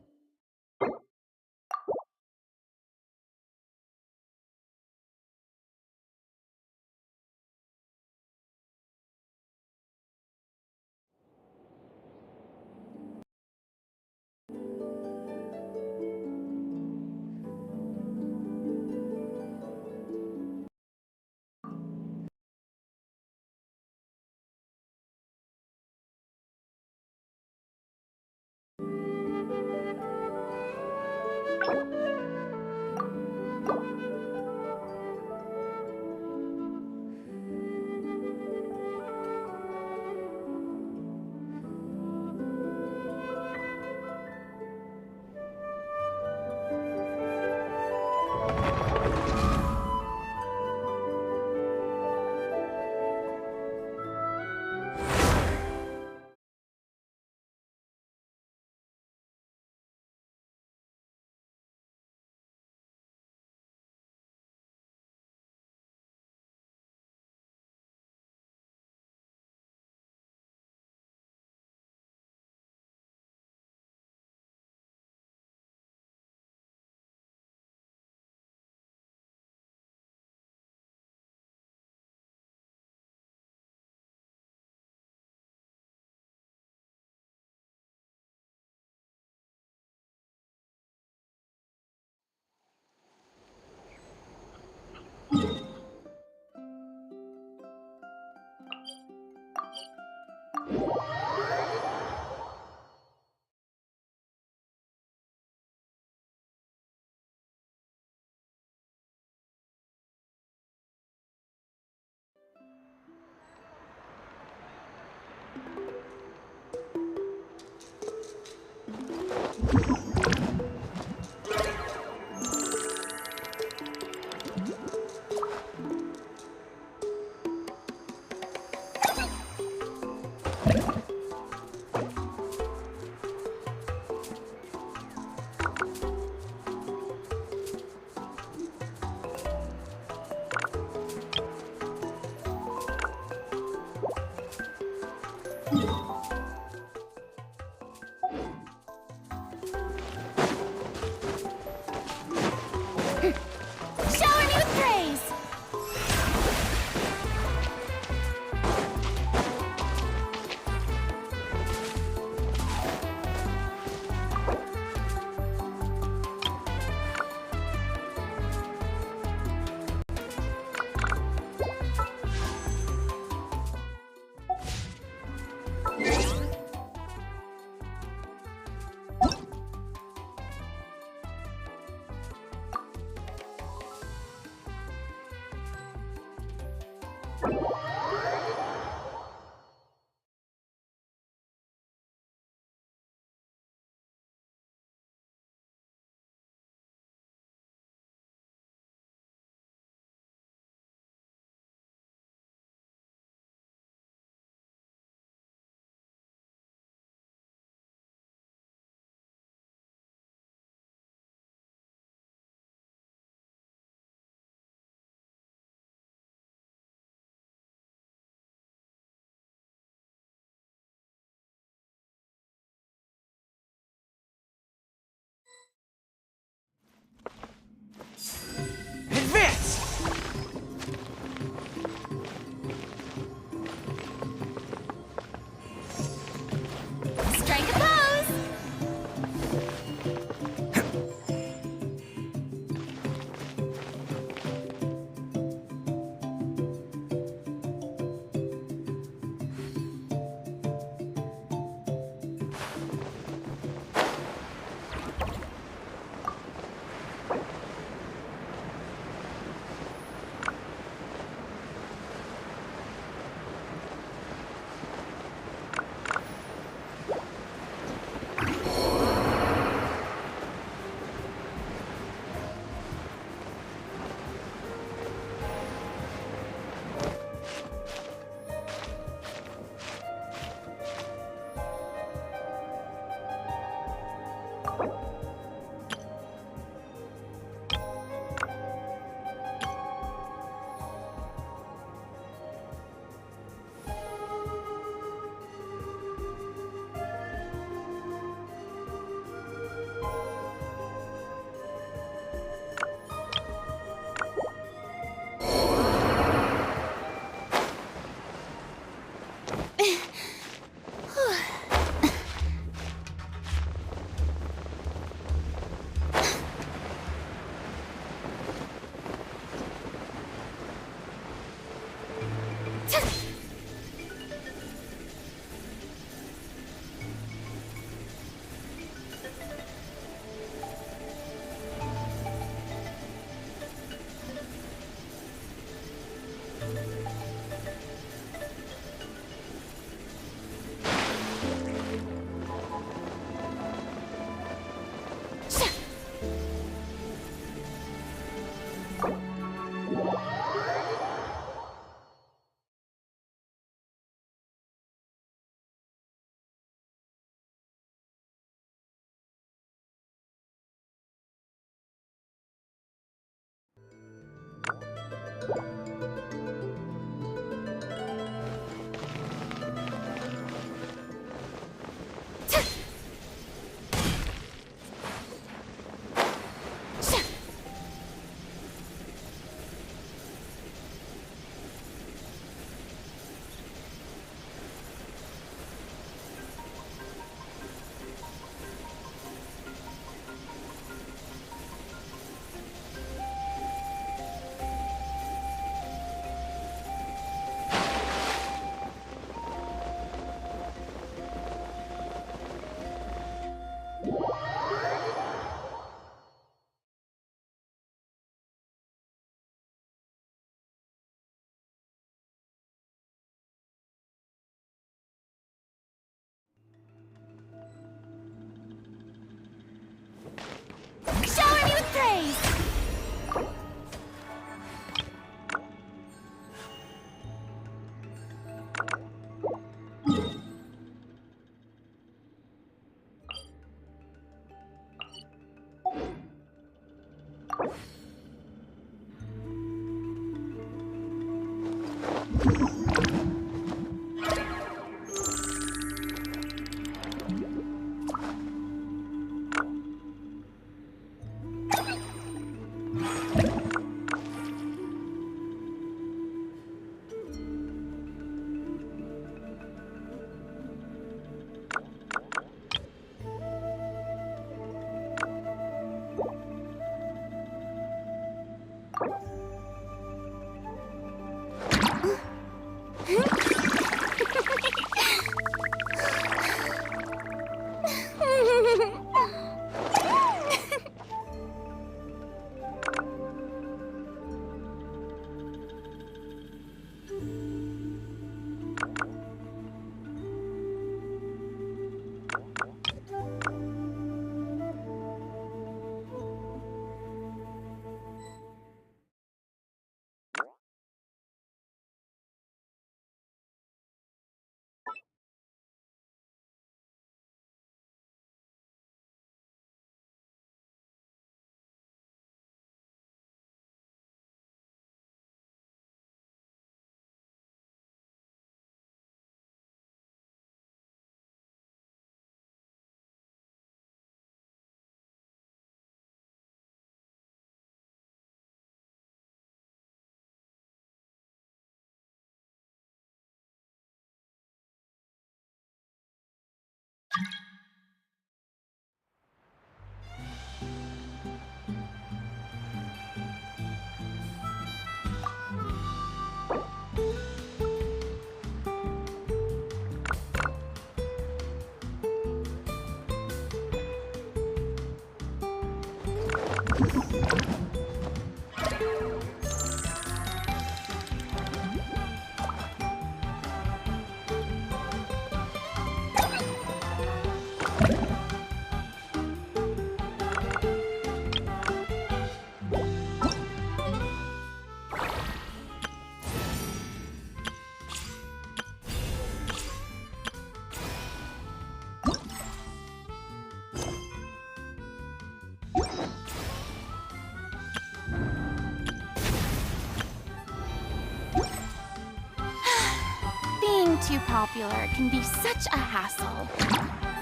Being too popular can be such a hassle.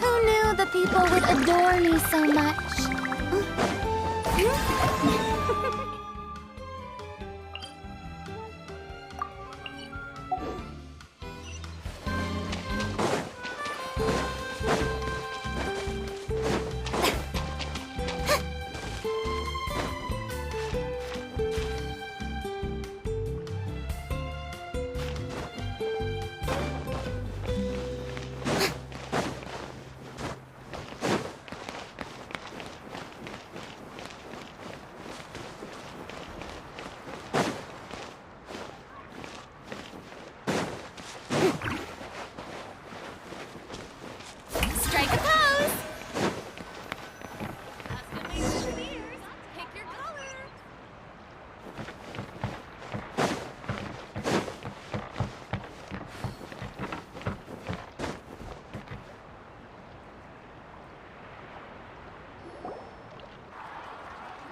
Who knew the people would adore me so much? Strike a pose! Pick your color!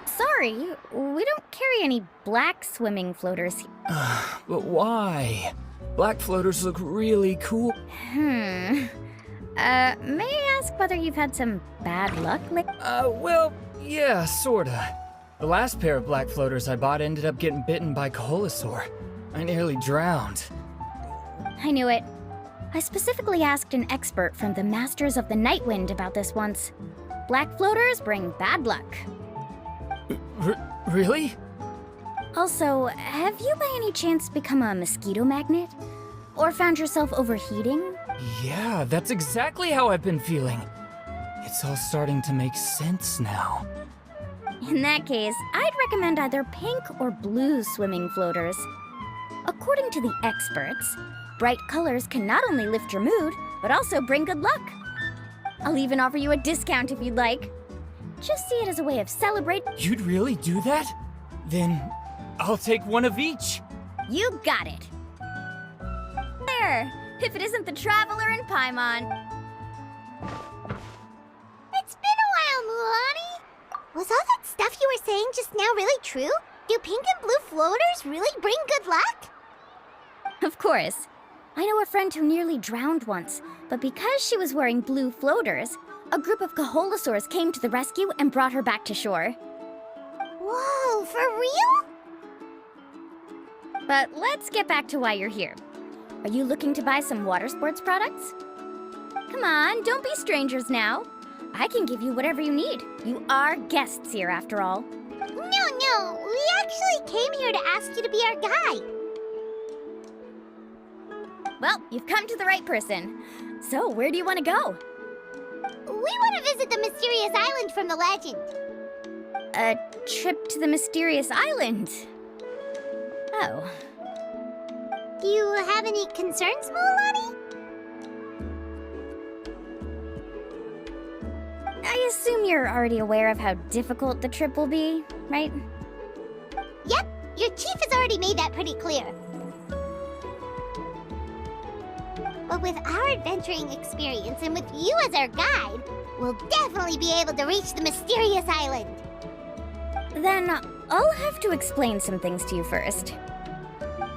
Sorry, we don't carry any black swimming floaters here. But why? Black floaters look really cool. May I ask whether you've had some bad luck lately? Well, yeah, sorta. The last pair of black floaters I bought ended up getting bitten by Kaholasaur. I nearly drowned. I knew it. I specifically asked an expert from the Masters of the Nightwind about this once. Black floaters bring bad luck. Really? Also, have you by any chance become a mosquito magnet? Or found yourself overheating? Yeah, that's exactly how I've been feeling. It's all starting to make sense now. In that case, I'd recommend either pink or blue swimming floaters. According to the experts, bright colors can not only lift your mood, but also bring good luck. I'll even offer you a discount if you'd like. Just see it as a way of celebrating. You'd really do that? Then I'll take one of each. You got it. There, if it isn't the Traveler in Paimon. It's been a while, Mulani. Was all that stuff you were saying just now really true? Do pink and blue floaters really bring good luck? Of course. I know a friend who nearly drowned once, but because she was wearing blue floaters, a group of Kaholasaurs came to the rescue and brought her back to shore. Whoa, for real? But let's get back to why you're here. Are you looking to buy some water sports products? Come on, don't be strangers now. I can give you whatever you need. You are guests here, after all. No, we actually came here to ask you to be our guide. Well, you've come to the right person. So, where do you want to go? We want to visit the mysterious island from the legend. A trip to the mysterious island? Oh. Do you have any concerns, Mulani? I assume you're already aware of how difficult the trip will be, right? Yep, your chief has already made that pretty clear. But with our adventuring experience and with you as our guide, we'll definitely be able to reach the mysterious island. Then I'll have to explain some things to you first.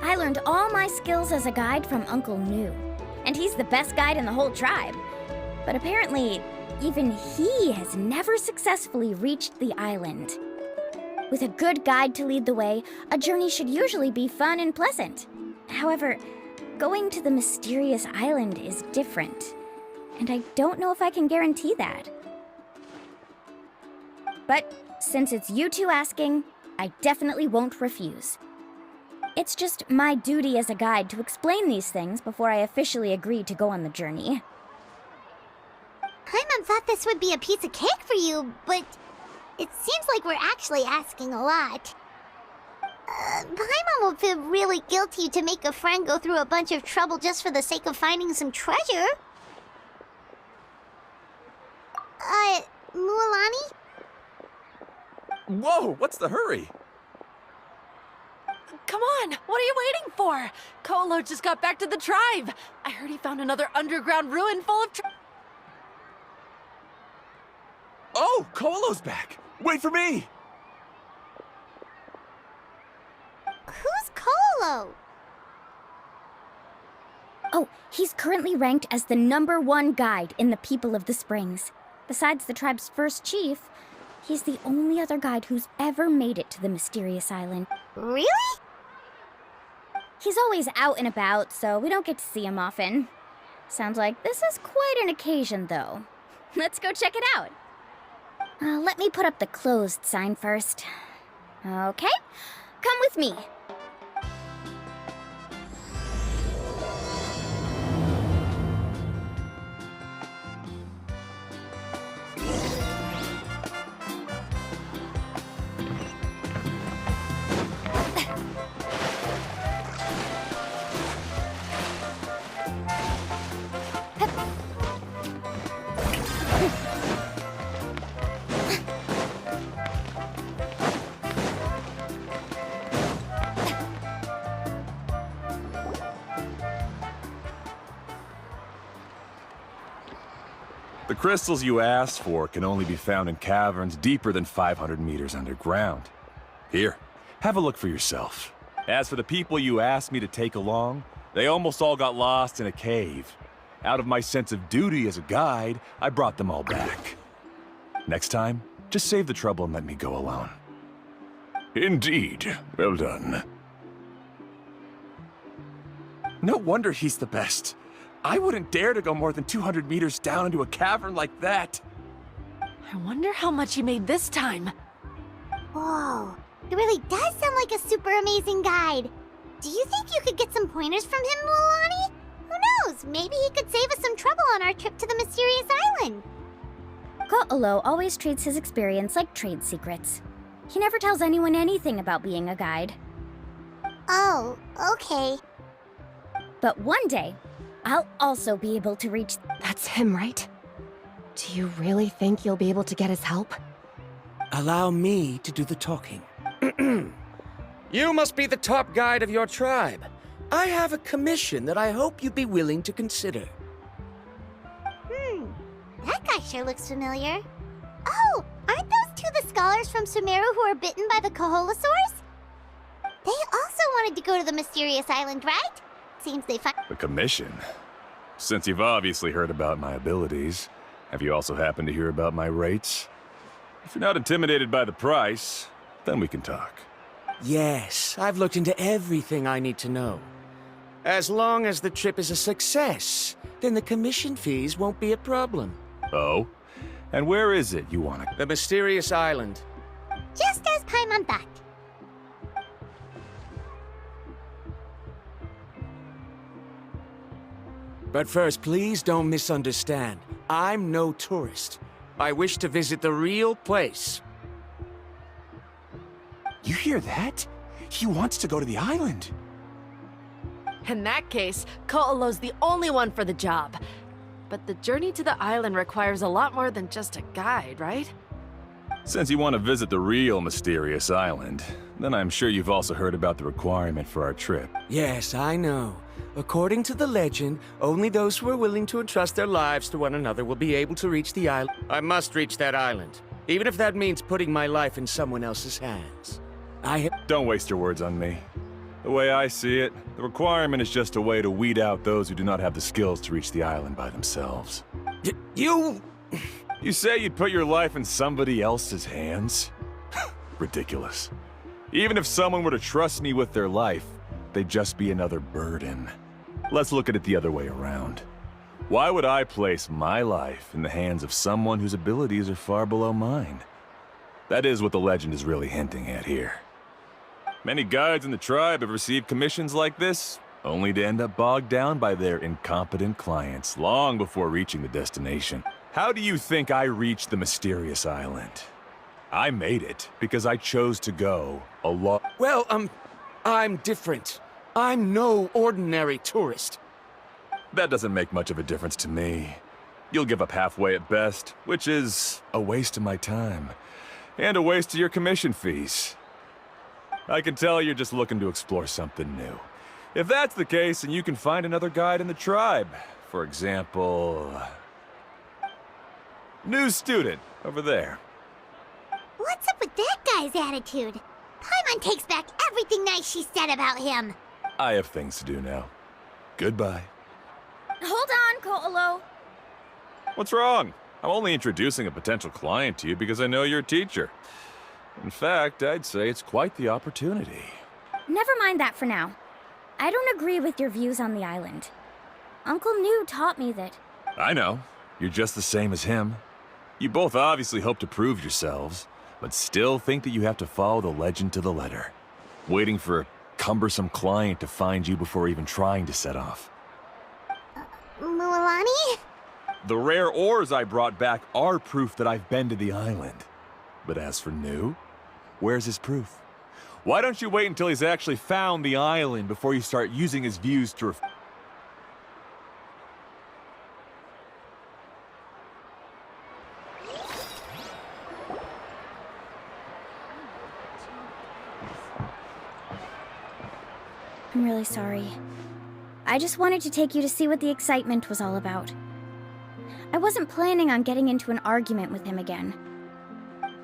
I learned all my skills as a guide from Uncle Nu, and he's the best guide in the whole tribe. But apparently, even he has never successfully reached the island. With a good guide to lead the way, a journey should usually be fun and pleasant. However, going to the mysterious island is different. and I don't know if I can guarantee that. But since it's you two asking, I definitely won't refuse. It's just my duty as a guide to explain these things before I officially agree to go on the journey. Paimon thought this would be a piece of cake for you, but it seems like we're actually asking a lot. Paimon will feel really guilty to make a friend go through a bunch of trouble just for the sake of finding some treasure. Mulani? Whoa, what's the hurry? Come on, what are you waiting for? Kolo just got back to the tribe. I heard he found another underground ruin full of Oh, Kolo's back! Wait for me! Who's Kolo? Oh, he's currently ranked as the #1 guide in the People of the Springs. Besides the tribe's first chief, he's the only other guide who's ever made it to the mysterious island. Really? He's always out and about, so we don't get to see him often. Sounds like this is quite an occasion, though. Let's go check it out. Let me put up the closed sign first. Okay, come with me. The crystals you asked for can only be found in caverns deeper than 500 meters underground. Here, have a look for yourself. As for the people you asked me to take along, they almost all got lost in a cave. Out of my sense of duty as a guide, I brought them all back. Next time, just save the trouble and let me go alone. Indeed. Well done. No wonder he's the best. I wouldn't dare to go more than 200 meters down into a cavern like that. I wonder how much he made this time. Whoa, it really does sound like a super amazing guide. Do you think you could get some pointers from him, Mulani? Who knows, maybe he could save us some trouble on our trip to the mysterious island. Ko'olo always treats his experience like trade secrets. He never tells anyone anything about being a guide. Oh, okay. But one day, I'll also be able to reach... That's him, right? Do you really think you'll be able to get his help? Allow me to do the talking. You must be the top guide of your tribe. I have a commission that I hope you'd be willing to consider. That guy sure looks familiar. Oh, aren't those two the scholars from Sumeru who are bitten by the Koholosaurs? They also wanted to go to the mysterious island, right? Seems they find... The commission? Since you've obviously heard about my abilities, have you also happened to hear about my rates? If you're not intimidated by the price, then we can talk. Yes, I've looked into everything I need to know. As long as the trip is a success, then the commission fees won't be a problem. Oh? And where is it you want to... The mysterious island. Just as Paimon thought. But first, please don't misunderstand. I'm no tourist. I wish to visit the real place. You hear that? He wants to go to the island. In that case, Ko'olo's the only one for the job. But the journey to the island requires a lot more than just a guide, right? Since you want to visit the real mysterious island, then I'm sure you've also heard about the requirement for our trip. Yes, I know. According to the legend, only those who are willing to entrust their lives to one another will be able to reach the island. I must reach that island, even if that means putting my life in someone else's hands. Don't waste your words on me. The way I see it, the requirement is just a way to weed out those who do not have the skills to reach the island by themselves. You say you'd put your life in somebody else's hands? Ridiculous. Even if someone were to trust me with their life, they'd just be another burden. Let's look at it the other way around. Why would I place my life in the hands of someone whose abilities are far below mine? That is what the legend is really hinting at here. Many guides in the tribe have received commissions like this, only to end up bogged down by their incompetent clients long before reaching the destination. How do you think I reached the mysterious island? I made it because I chose to go alone. Well, I'm different. I'm no ordinary tourist. That doesn't make much of a difference to me. You'll give up halfway at best, which is a waste of my time. And a waste of your commission fees. I can tell you're just looking to explore something new. If that's the case, then you can find another guide in the tribe. For example... new student, over there. What's up with that guy's attitude? Paimon takes back everything nice she said about him. I have things to do now. Goodbye. Hold on, Ko'olo. What's wrong? I'm only introducing a potential client to you because I know you're a teacher. In fact, I'd say it's quite the opportunity. Never mind that for now. I don't agree with your views on the island. Uncle Nu taught me that... I know. You're just the same as him. You both obviously hope to prove yourselves, but still think that you have to follow the legend to the letter. Waiting for a cumbersome client to find you before even trying to set off. Mulani? The rare ores I brought back are proof that I've been to the island. But as for Nu, where's his proof? Why don't you wait until he's actually found the island before you start using his views to I'm really sorry. I just wanted to take you to see what the excitement was all about. I wasn't planning on getting into an argument with him again.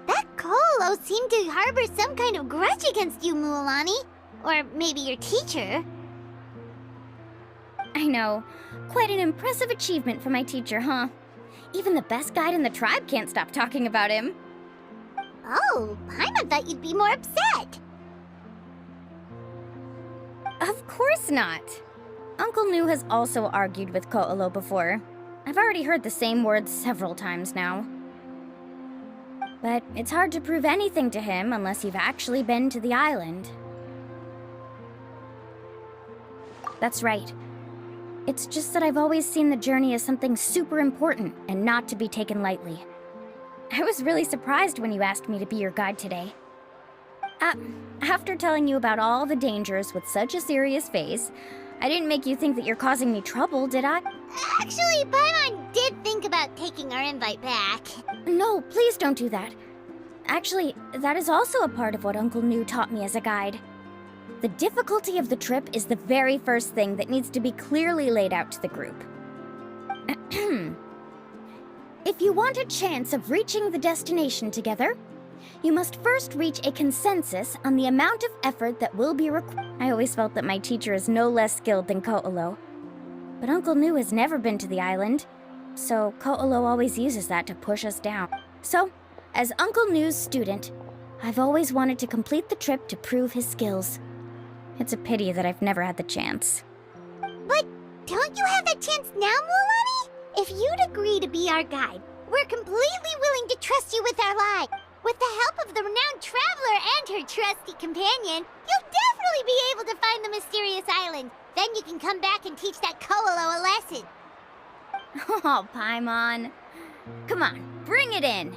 That Ko'olo seemed to harbor some kind of grudge against you, Mulani. Or maybe your teacher. I know. Quite an impressive achievement for my teacher, huh? Even the best guide in the tribe can't stop talking about him. Oh, Paimon thought you'd be more upset. Of course not. Uncle Nu has also argued with Ko'olo before. I've already heard the same words several times now. But it's hard to prove anything to him unless you've actually been to the island. That's right. It's just that I've always seen the journey as something super important and not to be taken lightly. I was really surprised when you asked me to be your guide today. After telling you about all the dangers with such a serious face, I didn't make you think that you're causing me trouble, did I? Actually, Paimon did think about taking our invite back. No, please don't do that. Actually, that is also a part of what Uncle Nu taught me as a guide. The difficulty of the trip is the very first thing that needs to be clearly laid out to the group. If you want a chance of reaching the destination together, you must first reach a consensus on the amount of effort that will be required. I always felt that my teacher is no less skilled than Ko'olo. But Uncle Nu has never been to the island, so Ko'olo always uses that to push us down. So, as Uncle Nu's student, I've always wanted to complete the trip to prove his skills. It's a pity that I've never had the chance. But don't you have that chance now, Mulani? If you'd agree to be our guide, we're completely willing to trust you with our lives. With the help of the renowned traveler and her trusty companion, you'll definitely be able to find the mysterious island. Then you can come back and teach that Ko'olo a lesson. Oh, Paimon. Come on, bring it in.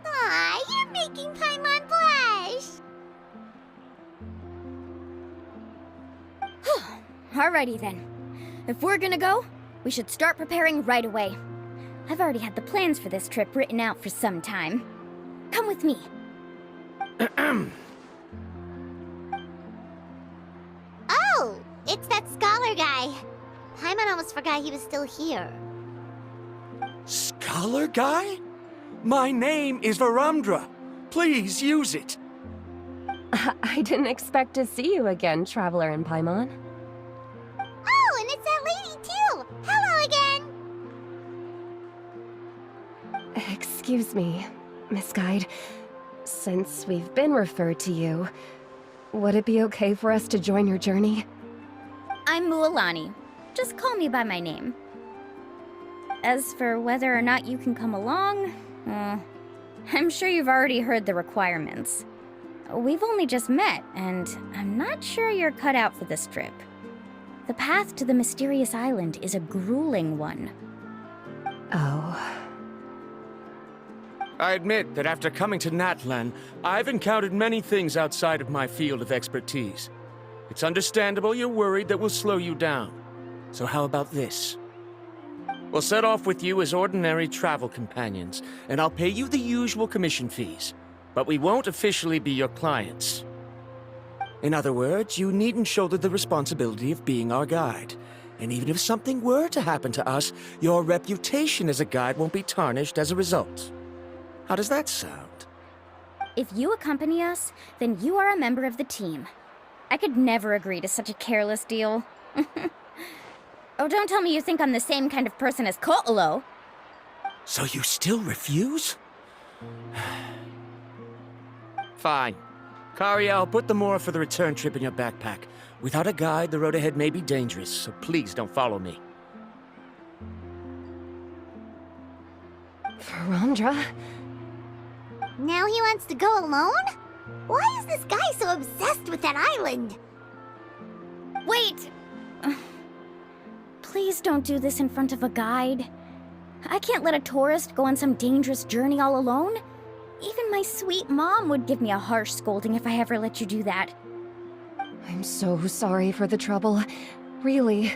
Aw, you're making Paimon blush. Alrighty then. If we're gonna go, we should start preparing right away. I've already had the plans for this trip written out for some time. Come with me. Oh, it's that scholar guy. Paimon almost forgot he was still here. Scholar guy? My name is Varamdra. Please use it. I didn't expect to see you again, Traveler and Paimon. Oh, and it's that lady too. Hello again. Excuse me, Miss Guide. Since we've been referred to you, would it be okay for us to join your journey? I'm Mulani. Just call me by my name. As for whether or not you can come along, I'm sure you've already heard the requirements. We've only just met, and I'm not sure you're cut out for this trip. The path to the mysterious island is a grueling one. Oh. I admit that after coming to Natlan, I've encountered many things outside of my field of expertise. It's understandable you're worried that we'll slow you down. So how about this? We'll set off with you as ordinary travel companions, and I'll pay you the usual commission fees. But we won't officially be your clients. In other words, you needn't shoulder the responsibility of being our guide. And even if something were to happen to us, your reputation as a guide won't be tarnished as a result. How does that sound? If you accompany us, then you are a member of the team. I could never agree to such a careless deal. Oh, don't tell me you think I'm the same kind of person as Ko'olo. So you still refuse? Fine. Karia, I'll put the Mora for the return trip in your backpack. Without a guide, the road ahead may be dangerous, so please don't follow me. Verandra? Now he wants to go alone? Why is this guy so obsessed with that island? Wait! Please don't do this in front of a guide. I can't let a tourist go on some dangerous journey all alone. Even my sweet mom would give me a harsh scolding if I ever let you do that. I'm so sorry for the trouble. Really.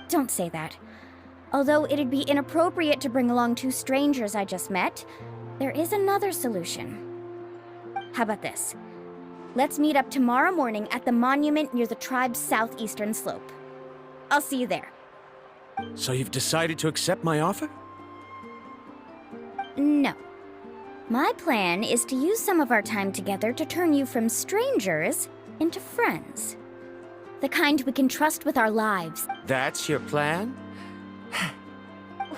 Don't say that. Although it'd be inappropriate to bring along two strangers I just met, there is another solution. How about this? Let's meet up tomorrow morning at the monument near the tribe's southeastern slope. I'll see you there. So you've decided to accept my offer? No. My plan is to use some of our time together to turn you from strangers into friends. The kind we can trust with our lives. That's your plan?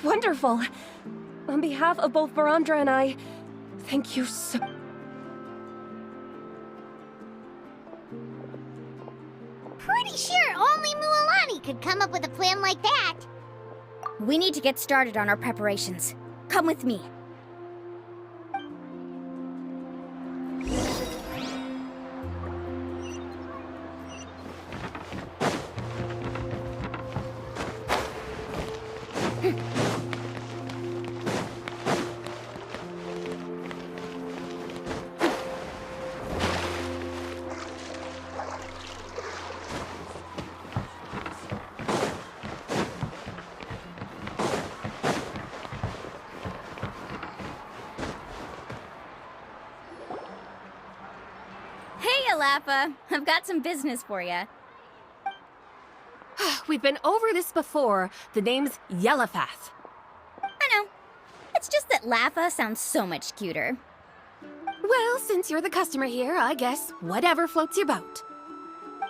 Wonderful. On behalf of both Verandra and I, thank you so... Pretty sure only Mulani could come up with a plan like that. We need to get started on our preparations. Come with me. Laffa. I've got some business for you. We've been over this before. The name's Yellowfath. I know. It's just that Laffa sounds so much cuter. Well, since you're the customer here, I guess whatever floats your boat.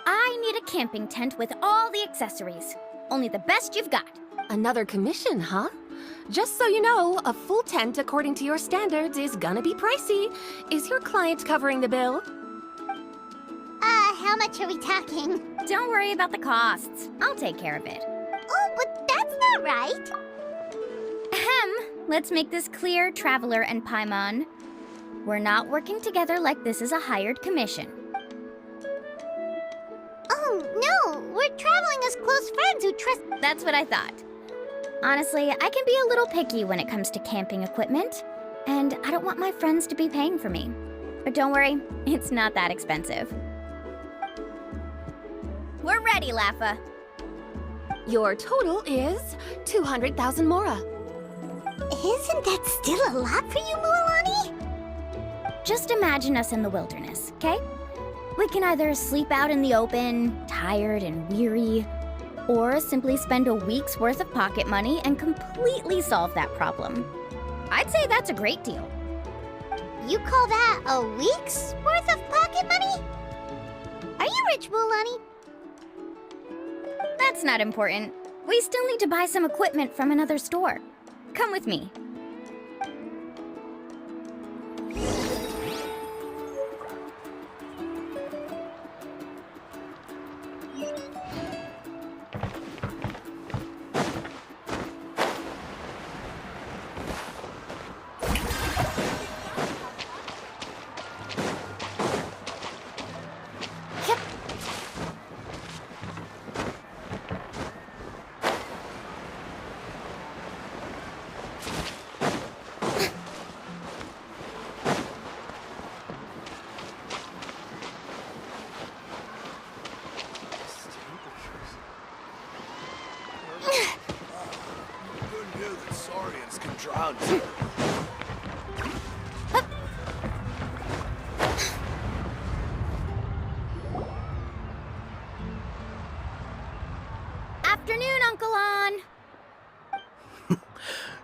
I need a camping tent with all the accessories. Only the best you've got. Another commission, huh? Just so you know, a full tent according to your standards is gonna be pricey. Is your client covering the bill? How much are we talking? Don't worry about the costs. I'll take care of it. Oh, but that's not right. Ahem. Let's make this clear, Traveler and Paimon. We're not working together like this is a hired commission. Oh, no! We're traveling as close friends who trust... That's what I thought. Honestly, I can be a little picky when it comes to camping equipment, and I don't want my friends to be paying for me. But don't worry, it's not that expensive. We're ready, Laffa. Your total is 200,000 Mora. Isn't that still a lot for you, Mulani? Just imagine us in the wilderness, okay? We can either sleep out in the open, tired and weary, or simply spend a week's worth of pocket money and completely solve that problem. I'd say that's a great deal. You call that a week's worth of pocket money? Are you rich, Mulani? That's not important. We still need to buy some equipment from another store. Come with me. drugs. Afternoon, Uncle On.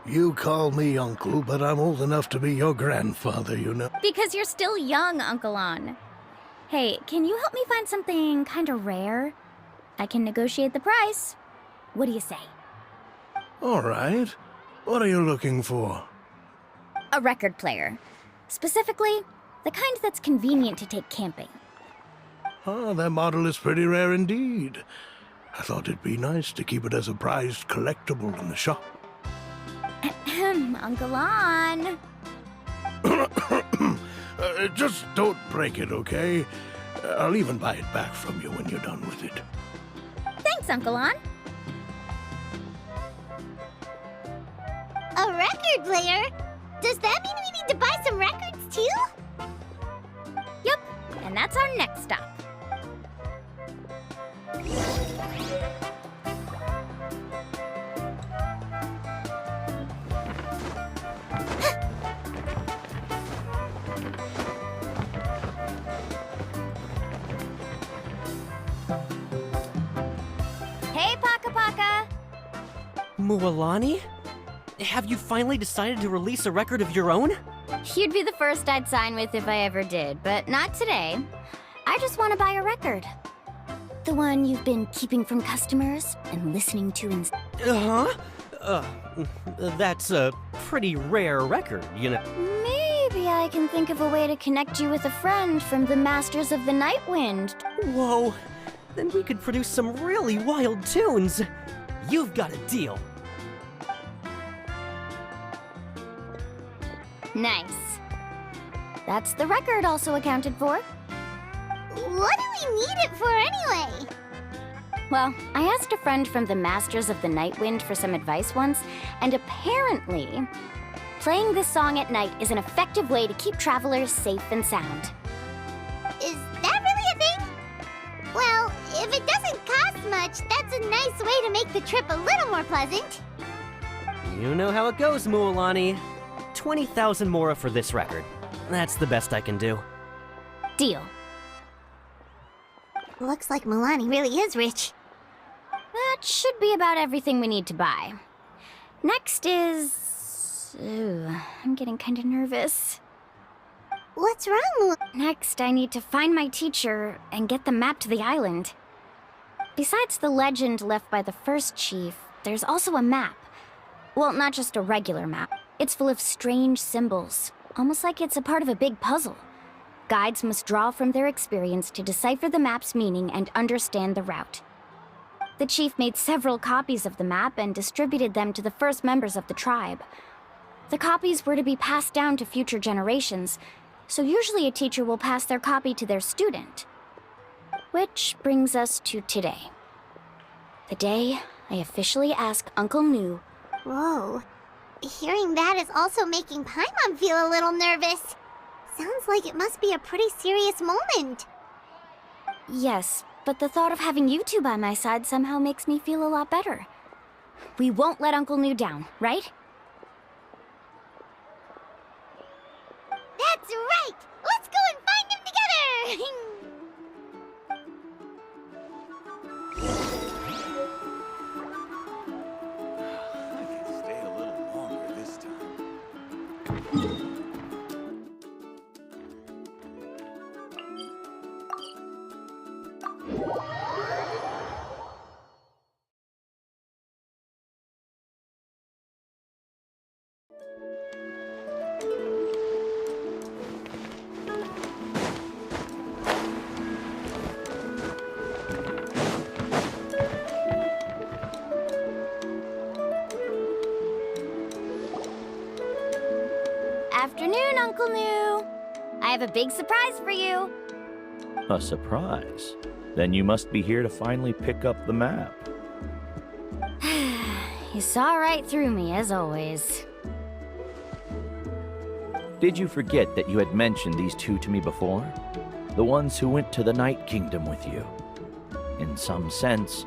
You call me uncle, but I'm old enough to be your grandfather, you know. Because you're still young, Uncle On. Hey, can you help me find something kind of rare? I can negotiate the price. What do you say? All right. What are you looking for? A record player. Specifically, the kind that's convenient to take camping. Ah, that model is pretty rare indeed. I thought it'd be nice to keep it as a prized collectible in the shop. Ahem, Uncle On. Just don't break it, okay? I'll even buy it back from you when you're done with it. Thanks, Uncle On. A record player? Does that mean we need to buy some records too? Yep, and that's our next stop. Hey, Paka Paka! Mulani? Have you finally decided to release a record of your own? You'd be the first I'd sign with if I ever did, but not today. I just want to buy a record. The one you've been keeping from customers and listening to in... That's a pretty rare record, you know. Maybe I can think of a way to connect you with a friend from the Masters of the Night Wind. Whoa, then we could produce some really wild tunes. You've got a deal. Nice. That's the record also accounted for. What do we need it for anyway? Well, I asked a friend from the Masters of the Night Wind for some advice once, and apparently, playing this song at night is an effective way to keep travelers safe and sound. Is that really a thing? Well, if it doesn't cost much, that's a nice way to make the trip a little more pleasant. You know how it goes, Mulani. 20,000 mora for this record. That's the best I can do. Deal. Looks like Mulani really is rich. That should be about everything we need to buy. Next is... Ooh, I'm getting kind of nervous. What's wrong? Next, I need to find my teacher and get the map to the island. Besides the legend left by the first chief, there's also a map. Well, not just a regular map. It's full of strange symbols, almost like it's a part of a big puzzle. Guides must draw from their experience to decipher the map's meaning and understand the route. The chief made several copies of the map and distributed them to the first members of the tribe. The copies were to be passed down to future generations, so usually a teacher will pass their copy to their student. Which brings us to today. The day I officially ask Uncle Nu. Whoa. Hearing that is also making Paimon feel a little nervous. Sounds like it must be a pretty serious moment. Yes, but the thought of having you two by my side somehow makes me feel a lot better. We won't let Uncle Nu down, right? That's right! Let's go and find him together! Stay a little longer this time. Afternoon, Uncle Nu. I have a big surprise for you. A surprise? Then you must be here to finally pick up the map. You saw right through me, as always. Did you forget that you had mentioned these two to me before? The ones who went to the Night Kingdom with you. In some sense,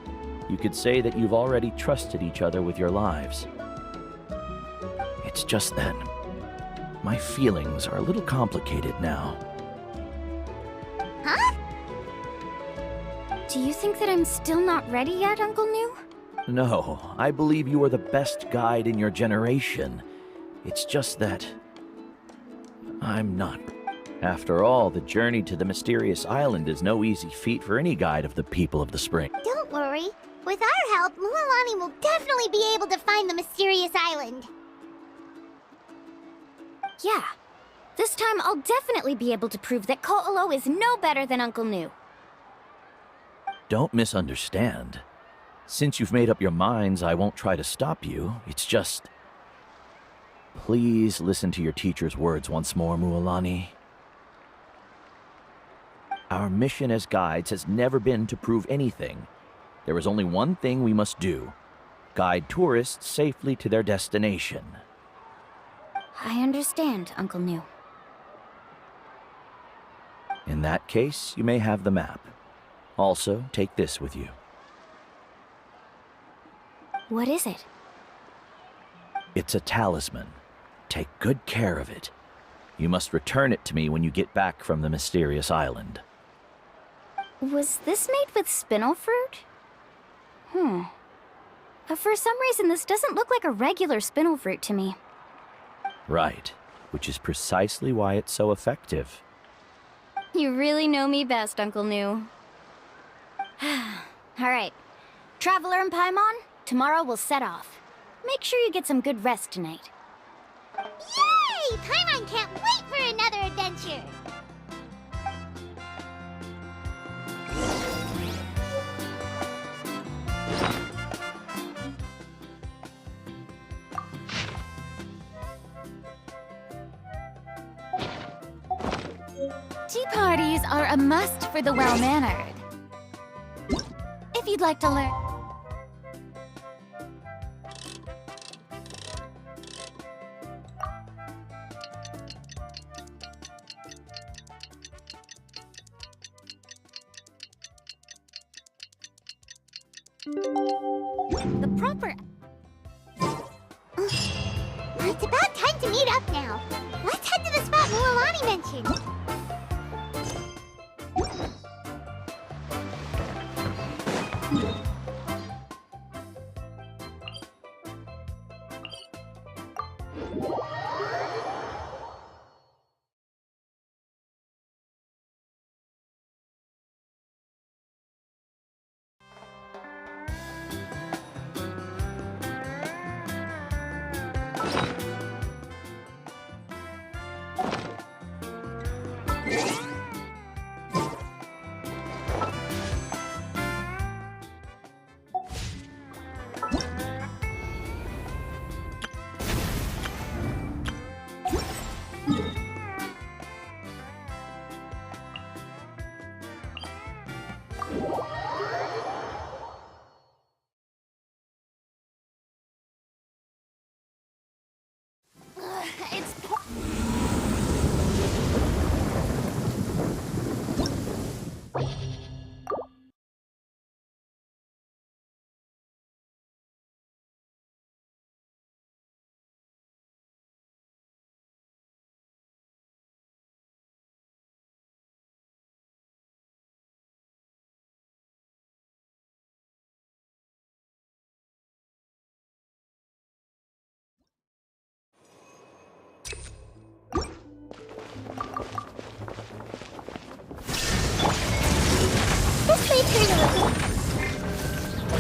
you could say that you've already trusted each other with your lives. It It's just that my feelings are a little complicated now. Huh? Do you think that I'm still not ready yet, Uncle New? No, I believe you are the best guide in your generation. It's just that I'm not. After all, the journey to the mysterious island is no easy feat for any guide of the people of the spring. Don't worry. With our help, Mulani will definitely be able to find the mysterious island. Yeah. This time I'll definitely be able to prove that Ko'olo is no better than Uncle New. Don't misunderstand. Since you've made up your minds, I won't try to stop you. It's just... Please listen to your teacher's words once more, Mulani. Our mission as guides has never been to prove anything. There is only one thing we must do. Guide tourists safely to their destination. I understand, Uncle New. In that case, you may have the map. Also, take this with you. What is it? It's a talisman. Take good care of it. You must return it to me when you get back from the mysterious island. Was this made with spinel fruit? For some reason, this doesn't look like a regular spinel fruit to me. Right, which is precisely why it's so effective. You really know me best, Uncle New. Alright. Traveler and Paimon, tomorrow we'll set off. Make sure you get some good rest tonight. Yay! Paimon can't wait for another adventure! Tea parties are a must for the well-mannered. If you'd like to learn... The proper... It's about time to meet up now. Let's head to the spot Mulani mentioned.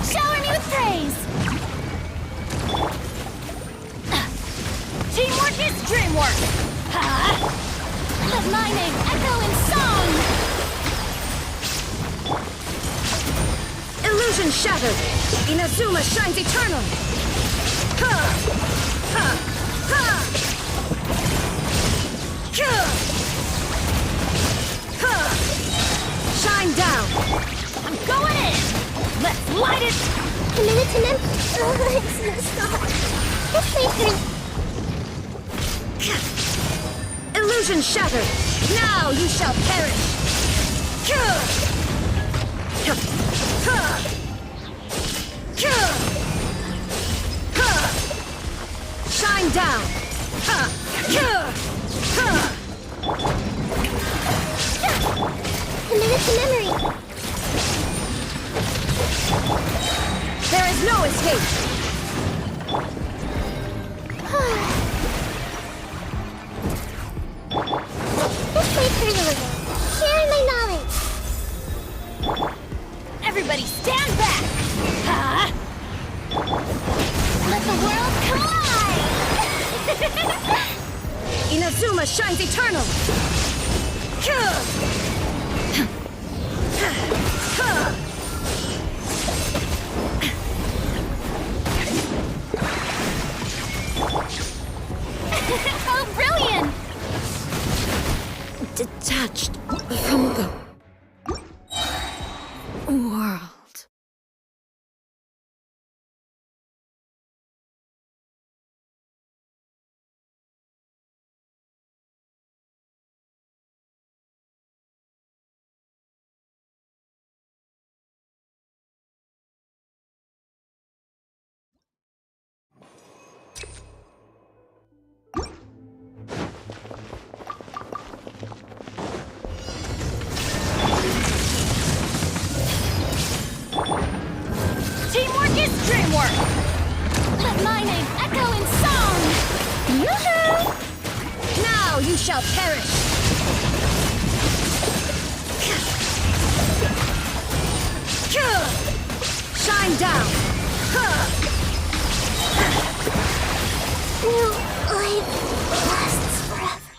Shower me with praise! Teamwork is dreamwork! Ha! Let my name echo in song! Illusion shattered! Inazuma shines eternal! Ha! Ha! Ha! Ha! Shine down! I'm going in! Let's light it! Illusion shattered! Now you shall perish! Shine down! Minute to memory. There is no escape! This way further a little. Sharing my knowledge. Everybody stand back! Ha! Let the world collide! Inazuma shines eternal! How brilliant! Detached from the world. Teamwork is dreamwork! Let my name echo in song! Yoo-hoo! Now you shall perish! Shine down! Will life lasts forever?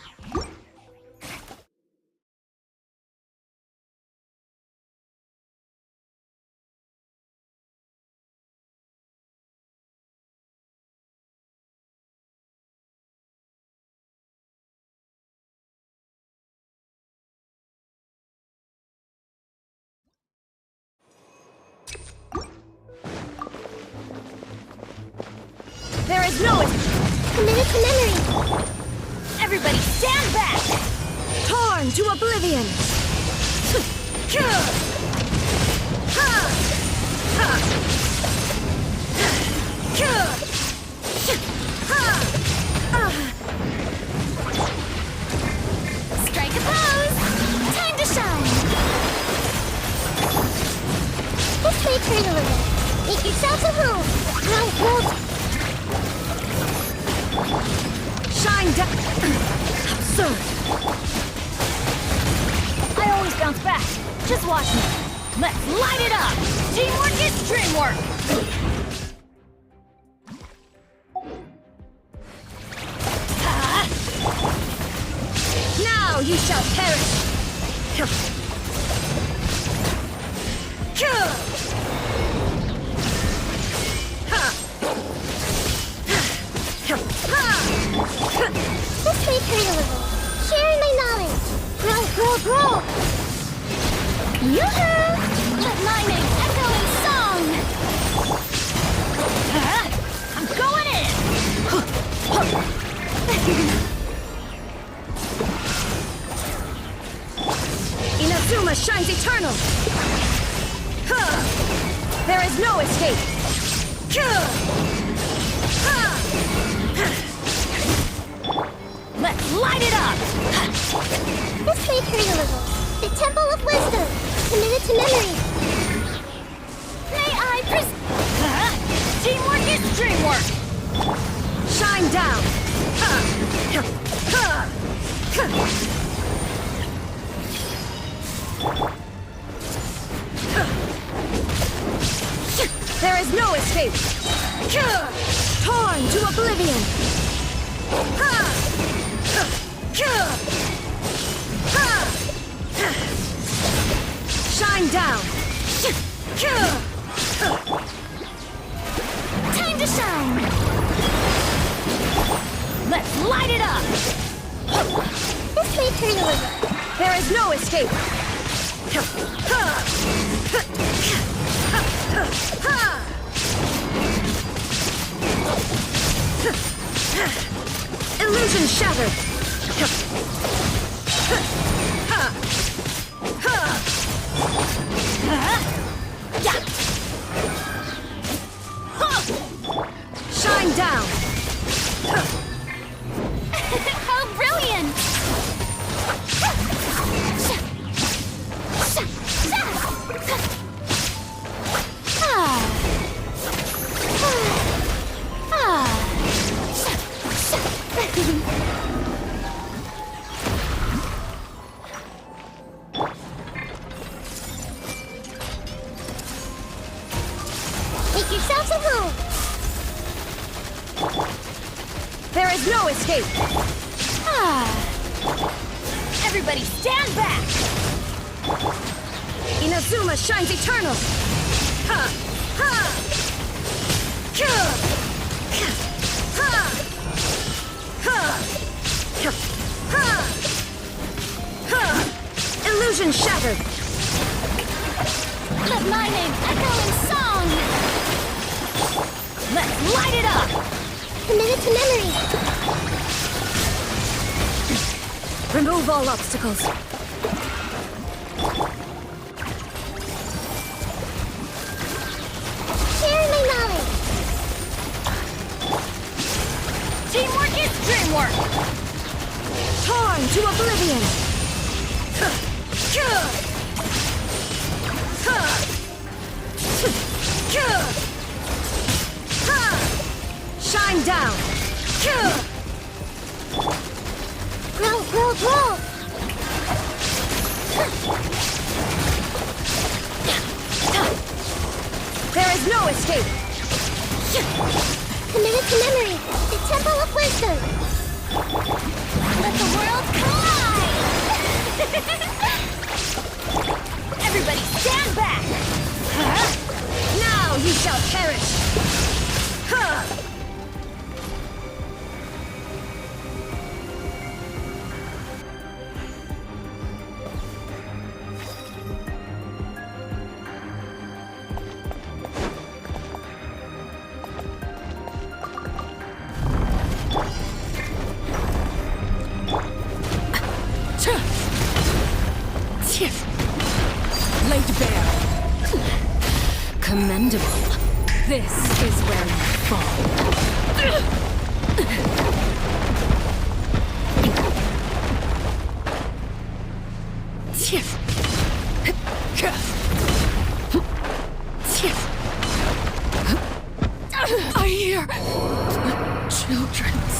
There is no Minute to memory. Everybody stand back! Torn to oblivion! Strike a pose! Time to shine! This way turn a little. Make yourselves at home. Well, Shine down! Absurd! I always bounce back. Just watch me. Let's light it up! Teamwork is dreamwork! Now you shall perish! this way turn a little. Sharing my knowledge. Grow. Yoo-hoo! Let my name echo in song! I'm going in! Inazuma shines eternal! There is no escape! Let's light it up! This way turn a little. The Temple of Wisdom. Minute to memory. May I Teamwork is dreamwork! Shine down! There is no escape! Torn to oblivion! Shine down! Time to shine! Let's light it up! This way turn a little. There is no escape! Illusion shattered! Shine down! How brilliant! impossible! There is no escape! Everybody stand back! Inazuma shines eternal! Ha! Ha! Ka! Ha! Ha! Ha! Ha! Illusion shattered! Let my name echo in song! Let's light it up! Commit to memory! Remove all obstacles. Share my knowledge! Teamwork is dreamwork! Torn to oblivion! Shine down! Grow, grow, grow! There is no escape! Committed to memory! The Temple of Wisdom! Let the world collide! Everybody stand back! Now you shall perish! Laid bare. Commendable. This is where you fall. I hear children's